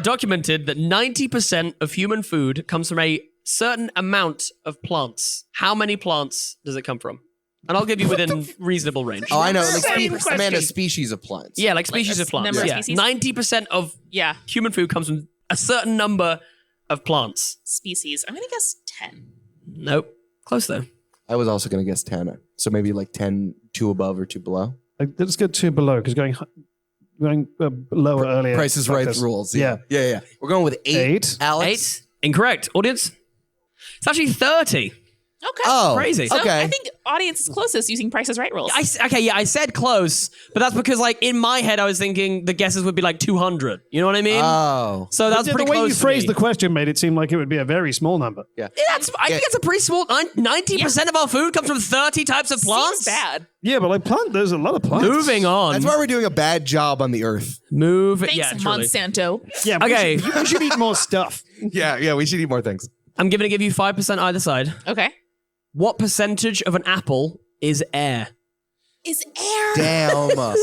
documented that 90% of human food comes from a certain amount of plants. How many plants does it come from? And I'll give you within reasonable range. Oh, I know. Same Like, question. Amanda, species of plants. Yeah, like species a of plants. number of Yeah, species? 90% of Yeah. human food comes from a certain number of plants. Species. I'm going to guess 10. Nope. Close though. I was also going to guess 10. So maybe like 10, 2 above or 2 below. Let's go 2 below, because going lower earlier. Price is Right rules. Yeah. Yeah. We're going with 8. 8. Alex? 8. Incorrect. Audience? It's actually 30. Okay. Oh. Crazy. So Okay. I think audience is closest using Price is Right rules. I said close, but that's because like in my head I was thinking the guesses would be like 200. You know what I mean? Oh. So that's The pretty way close you to phrased me. the question made it seem like it would be a very small number. Yeah. I think it's a pretty small. 90% of our food comes from 30 types of plants. Seems bad. Yeah, but like there's a lot of plants. Moving on. That's why we're doing a bad job on the earth. Thanks, Yeah, truly. Monsanto. Yeah. Okay. We should eat more stuff. Yeah, we should eat more things. I'm going to give you 5% either side. Okay. What percentage of an apple is air? Is air. Damn. Damn, dude.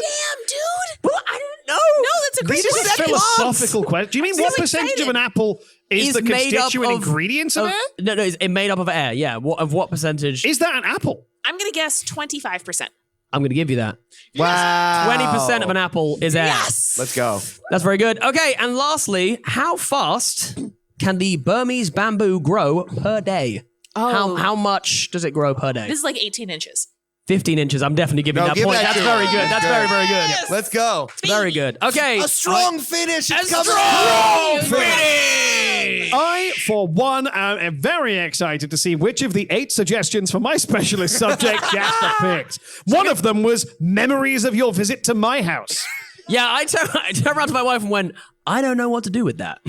Well, I don't know. No, that's a great This is a question. philosophical question. Do you mean I'm what so percentage excited. of an apple is the made up constituent of- ingredients of air? No, it's made up of air. Yeah. What percentage? Is that an apple? I'm going to guess 25%. I'm going to give you that. Wow. 20% of an apple is air. Yes. Let's go. That's very good. Okay, and lastly, how fast can the Burmese bamboo grow per day? Oh. How much does it grow per day? This is like 18 inches. 15 inches. I'm definitely giving No, that give point. that That's to very him. good. That's very, very good. Yes. Let's go. Very good. Okay. A strong finish. It's coming. strong finish. I, for one, am very excited to see which of the 8 suggestions for my specialist subject Jasper picked. One of them was memories of your visit to my house. Yeah, I turned around to my wife and went, I don't know what to do with that.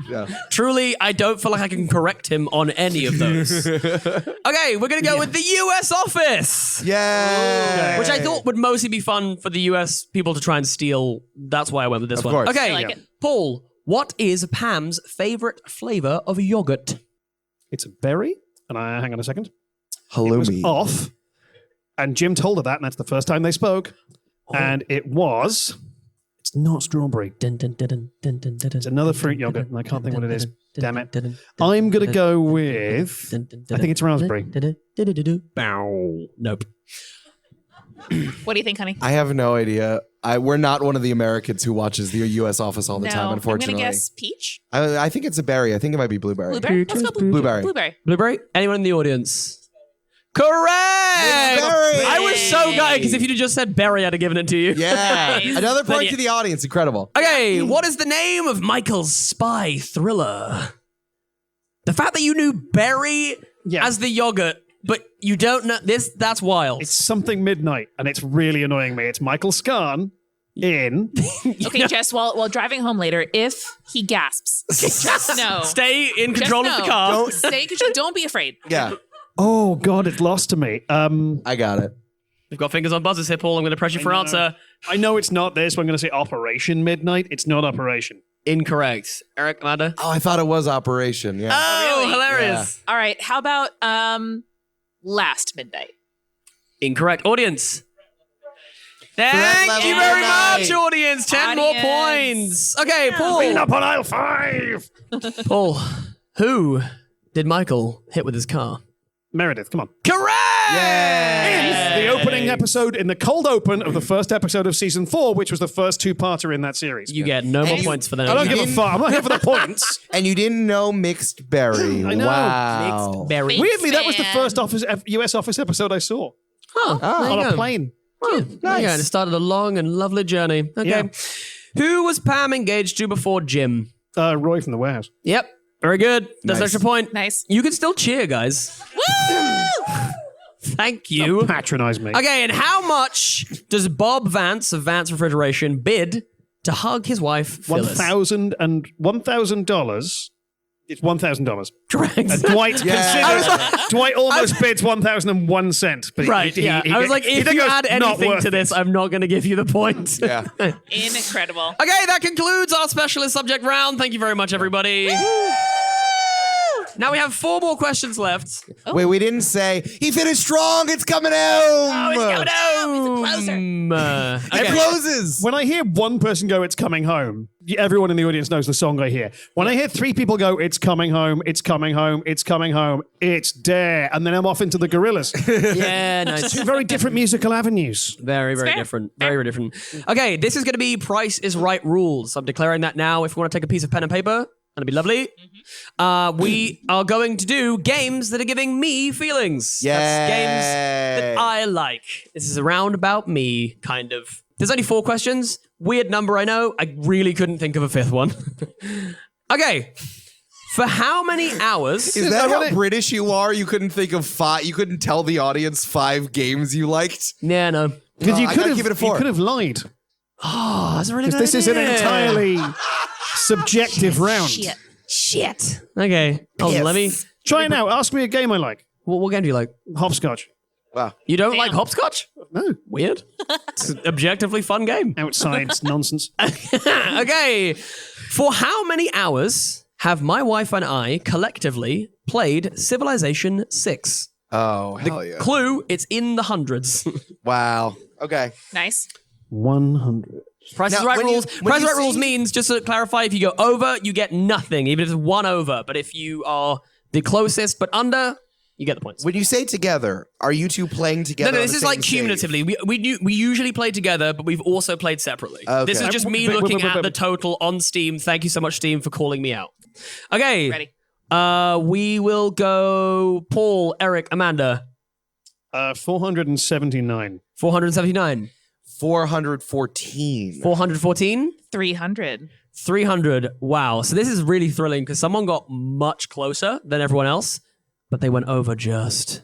Yeah. Truly, I don't feel like I can correct him on any of those. Okay, we're going to go with the US office. Yeah. Which I thought would mostly be fun for the US people to try and steal. That's why I went with this Of one. course. Okay, I like it. Paul, what is Pam's favorite flavor of yogurt? It's a berry, and hang on a second. It was Halloumi. off, and Jim told her that, and that's the first time they spoke. And it was It's not strawberry. It's It's another fruit yogurt, and I can't think what it is. Damn it. I'm going to go with... I think it's raspberry. Nope. What do you think, honey? I have no idea. We're not one of the Americans who watches the U.S. Office all the time, unfortunately. I'm going to guess peach. I think it's a berry. I think it might be blueberry. Blueberry? Let's go Blueberry. Blueberry. Blueberry? Anyone in the audience? Correct! Blueberry! I was so gutted because if you'd have just said berry, I'd have given it to you. Yeah. Nice. Another But point yeah. to the audience. Incredible. Okay, what is the name of Michael's spy thriller? The fact that you knew berry as the yogurt, but you don't know this, that's wild. It's something midnight, and it's really annoying me. It's Michael Scarn in... Okay, Jess, while driving home later, if he gasps, just know. Stay in control Just of the know. car. Stay in control. Don't be afraid. Yeah. Oh, God, it's lost to me. I got it. We've got fingers on buzzers here, Paul. I'm going to press you for know. answer. I know it's not this, but I'm going to say Operation Midnight. It's not Operation. Incorrect. Eric, Amanda? Oh, I thought it was Operation. Yeah. Oh, really? hilarious. All right, how about Last Midnight? Incorrect. Audience. Thank level you very midnight. much, audience. 10 more Audience. points. Okay, Paul. Up on aisle 5! Paul, who did Michael hit with his car? Meredith, come on. Correct! The opening episode in the cold open of the first episode of season 4, which was the first two-parter in that series. You get no more you- points for I don't that. give a fuck. I'm not here for the points. And you didn't know mixed berry. I know. Wow. Mixed berry. Big Weirdly, that was the fan. first US Office episode I saw. Huh, there On you a go. plane. Oh, nice. Yeah, it started a long and lovely journey. Okay. Yeah. Who was Pam engaged to before Jim? Roy from the warehouse. Yep. Very good. That's an Nice. extra point. Nice. You can still cheer, guys. Woo! Thank you. Patronize me. Okay, and how much does Bob Vance of Vance Refrigeration bid to hug his wife, Phyllis? $1,000. It's $1,000. Correct. Dwight Yeah. considers. Dwight almost bids 1,001 cents. But Right, yeah. I was like, he if then you goes, add "Not anything worth to it." this, I'm not going to give you the point. Yeah. Incredible. Okay, that concludes our specialist subject round. Thank you very much, everybody. Now we have 4 more questions left. Wait, we didn't say he finished strong. It's coming home. Oh, it's coming home. It Okay. closes. When I hear one person go, "It's coming home," everyone in the audience knows the song I hear. When I hear 3 people go, "It's coming home, it's coming home, it's coming home, it's there," and then I'm off into the Gorillas. Yeah, nice. 2 very different musical avenues. Very, very fair. different. Very, very different. Okay, this is going to be Price is Right rules. I'm declaring that now. If you want to take a piece of pen and paper, that'd be lovely. We are going to do games that are giving me feelings. That's games that I like. This is a roundabout me, kind of. There's only 4 questions. Weird number, I know. I really couldn't think of a 5th one. Okay. For how many hours? Is that how British you are? You couldn't think of 5. You couldn't tell the audience 5 games you liked. Yeah, no. Because you I could gotta have give it a 4. You could have lied. Oh, that's a really good This is an idea. entirely subjective round. Shit. Okay. Oh, let me. Try it now. Ask me a game I like. What game do you like? Hopscotch. Wow. You don't like hopscotch? No. Weird. It's an objectively fun game. Outside nonsense. Okay. For how many hours have my wife and I collectively played Civilization 6? Oh, hell yeah. Clue, it's in the hundreds. Wow. Okay. Nice. 100. Price is Now, Right when rules. you Price is Right say- rules means, just to clarify, if you go over, you get nothing, even if it's 1 over. But if you are the closest but under, you get the points. When you say together, are you 2 playing together? No, on this the is same like stage? cumulatively. We usually play together, but we've also played separately. Okay. This is just me Wait, looking wait, at wait. the total on Steam. Thank you so much, Steam, for calling me out. Okay. Ready. We will go Paul, Eric, Amanda. 479. 479. 414. 414. 300. 300. Wow. So this is really thrilling because someone got much closer than everyone else, but they went over just.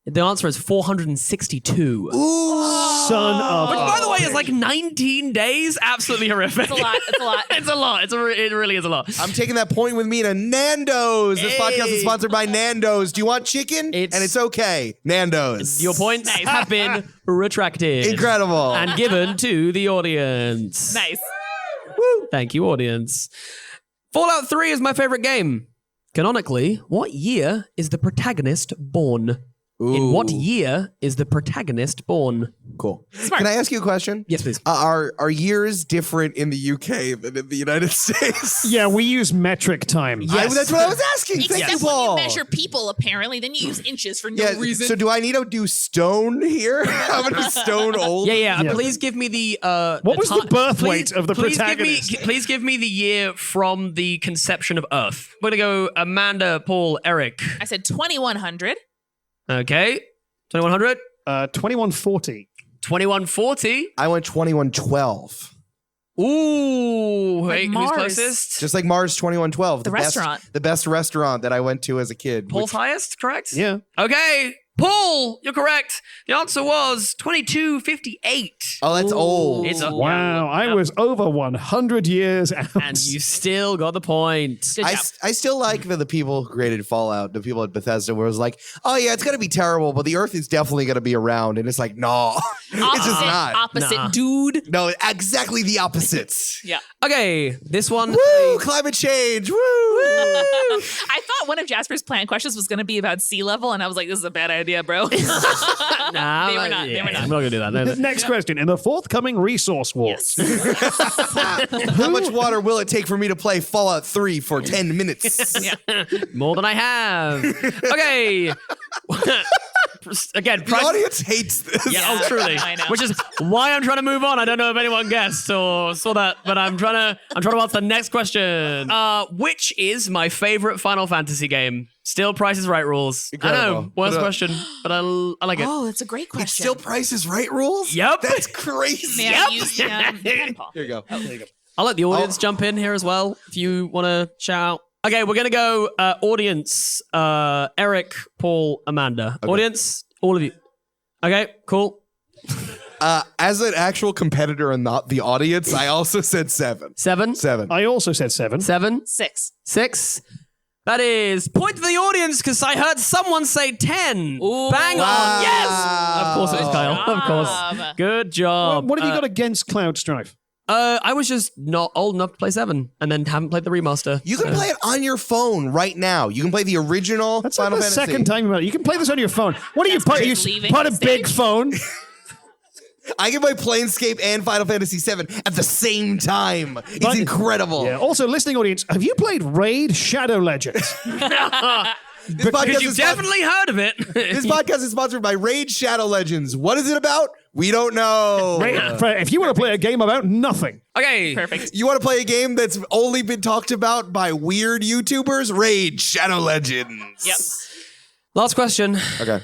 The answer is 462. Son of Which, by the way, is like 19 days. Absolutely horrific. It's a lot. It's a lot. It's a lot. It really is a lot. I'm taking that point with me to Nando's. This podcast is sponsored by Nando's. Do you want chicken? And it's okay. Nando's. Your points have been retracted. Incredible. And given to the audience. Nice. Woo. Thank you, audience. Fallout 3 is my favorite game. Canonically, what year is the protagonist born? In what Ooh. year is the protagonist born? Cool. Smart. Can I ask you a question? Yes, please. Are years different in the UK than in the United States? Yeah, we use metric time. That's what I was asking. Thank Except you, when you Paul. measure people, apparently, then you use inches for no Yeah, reason. so do I need to do stone here? How many stone old? Yeah. Yeah. Please give me the. What was the birth weight please- of the please protagonist? Please give me the year from the conception of Earth. We're gonna go Amanda, Paul, Eric. I said 2100. Okay, 2100, 2140. 2140. I went 2112. Ooh, Like wait, who's Mars. closest? Just like Mars 2112. The restaurant. The best restaurant that I went to as a kid. Paul's highest, correct? Yeah. Okay, Paul, you're correct. The answer was 2258. Oh, that's old. It's a Wow, I was over 100 years out. And you still got the point. Good job. I still like the people who created Fallout, the people at Bethesda, where it was like, oh yeah, it's gonna be terrible, but the Earth is definitely gonna be around, and it's like, no, it's just not. Opposite Nah. dude. No, exactly the opposites. Yeah. Okay, this one. Woo! Climate change. Woo! I thought one of Jasper's plan questions was going to be about sea level, and I was like, this is a bad idea, bro. Nah, They were not. They were not. I'm not gonna do that. No, no. Next question. In the forthcoming resource wars, How much water will it take for me to play Fallout 3 for 10 minutes? Yeah. More than I have. Okay. Again, The audience hates this. Yeah, oh, truly. I know. Which is why I'm trying to move on. I don't know if anyone guessed or saw that, but I'm trying to answer the next question. Which is my favorite Final Fantasy game? Still Price is Right rules. I know, Incredible. worst Put it up. question, but I like it. Oh, that's a great question. It's still Price is Right rules? Yep. That's crazy. May I use pen, Paul? Here you go. I'll let the audience jump in here as well if you want to shout out. Okay, we're gonna go audience. Eric, Paul, Amanda. Audience, all of you. Okay, cool. As an actual competitor and not the audience, I also said 7. 7. 7. I also said 7. 7. 6. 6. That is point to the audience because I heard someone say 10. Ooh. Bang Wow. on. Yes. Of course it was Kyle. Of course. job. Good job. What have you got against Cloud Strife? I was just not old enough to play 7 and then haven't played the remaster. You can play it on your phone right now. You can play the original That's like Final the Fantasy. second time about it. You can play this on your phone. What do you Jasper put? is You leaving put a the big stage. phone. I can play Planescape and Final Fantasy 7 at the same time. It's incredible. Yeah. Also, listening audience, have you played Raid Shadow Legends? This podcast Because you've is definitely heard of it. This podcast is sponsored by Raid Shadow Legends. What is it about? We don't know. If you want to play a game about nothing, Okay. Perfect. You want to play a game that's only been talked about by weird YouTubers? Raid Shadow Legends. Yep. Last question. Okay.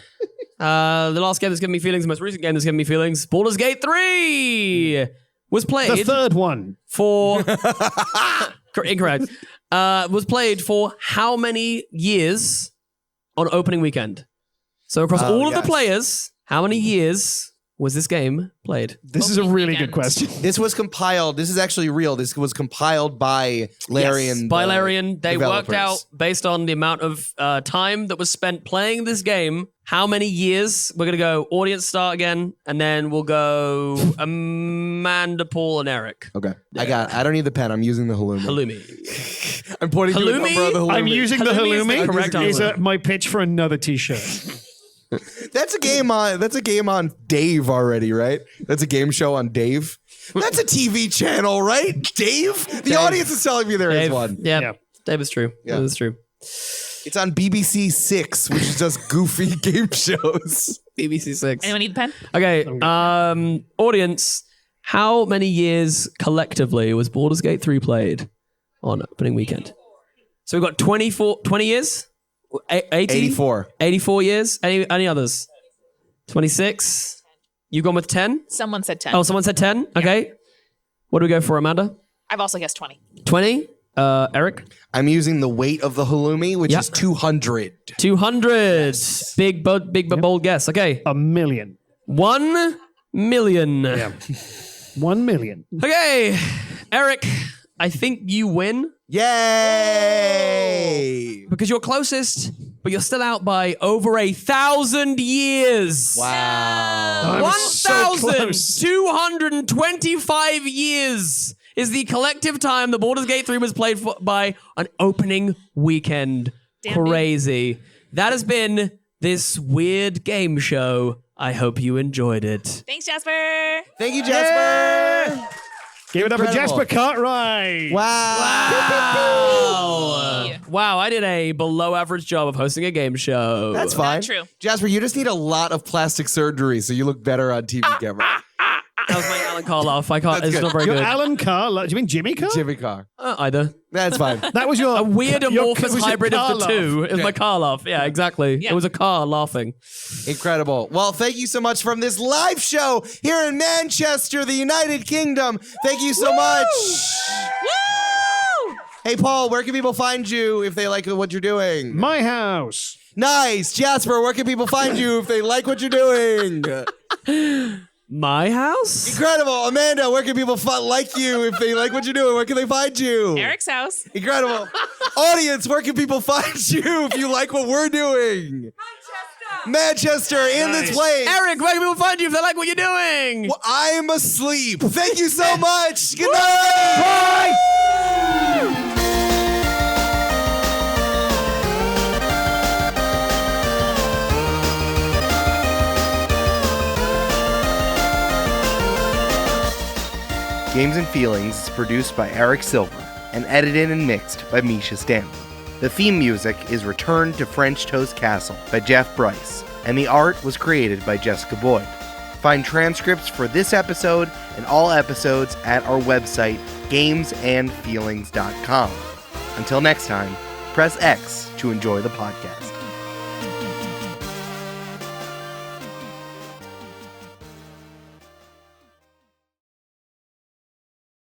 The last game that's given me feelings, the most recent game that's given me feelings, Baldur's Gate 3 was the played third one. for... Incorrect. Was played for how many years on opening weekend? So across all of the yes. players, how many years was this game played? This is a Opening really weekend. good question. This was compiled. This is actually real. This was compiled by Larian. Yes, by Larian. They worked developers. out, based on the amount of time that was spent playing this game, how many years. We're going to go audience start again, and then we'll go Amanda, Paul, and Eric. Okay. I don't need the pen. I'm using the halloumi. Halloumi. I'm pointing to a Halloumi? number of the halloumi. I'm using the Halloumi is the halloumi. correct Is answer. my pitch for another T-shirt. That's a game on Dave already, right? That's a game show on Dave. That's a TV channel, right? Dave? The audience is telling me there is Dave. one. Yeah, Yeah. Dave is true. Yeah. That is true. It's on BBC 6, which is just goofy game shows. BBC 6. Anyone need the pen? Okay, audience, how many years collectively was Baldur's Gate 3 played on opening weekend? So we've got 20 years? 80? 84. 84 years? Any others? 26? You gone with 10? Someone said 10. Oh, someone said 10? Okay. What do we go for, Amanda? I've also guessed 20. 20? Eric? I'm using the weight of the halloumi, which Yeah. is 200. 200. Big but bold guess. Okay. A million. 1 million. Yeah. 1 million. Okay. Eric, I think you win Yay! because you're closest, but you're still out by over 1,000 years. Wow. I'm so close. 1,225 years is the collective time the Baldur's Gate 3 was played for by an opening weekend. Damn, dude. Crazy. That has been this weird game show. I hope you enjoyed it. Thanks, Jasper. Thank you, Jasper. Give it up for Incredible. Jasper Cartwright. Wow, I did a below average job of hosting a game show. That's fine. true. Jasper, you just need a lot of plastic surgery so you look better on TV camera. That was my Alan Karloff. I can't. That's It's good. not very You're good. Alan Carr. Do you mean Jimmy Carr? Jimmy Carr. Either. That's fine. That was your A weird amorphous was your hybrid of the Karloff. two. It was my Karloff. Yeah, exactly. Yeah. It was a car laughing. Incredible. Well, thank you so much from this live show here in Manchester, the United Kingdom. Thank you so much. Woo! Hey, Paul, where can people find you if they like what you're doing? My house. Nice. Jasper, where can people find you if they like what you're doing? My house? Incredible. Amanda, where can people like you if they like what you're doing? Where can they find you? Eric's house. Incredible. Audience, where can people find you if you like what we're doing? Manchester in this place. Eric, where can people find you if they like what you're doing? Well, I'm asleep. Thank you so much. Good night. Bye. Games and Feelings is produced by Eric Silver and edited and mixed by Mischa Stanton. The theme music is Return to French Toast Castle by Jeff Bryce, and the art was created by Jessica Boyd. Find transcripts for this episode and all episodes at our website, gamesandfeelings.com. Until next time, press X to enjoy the podcast.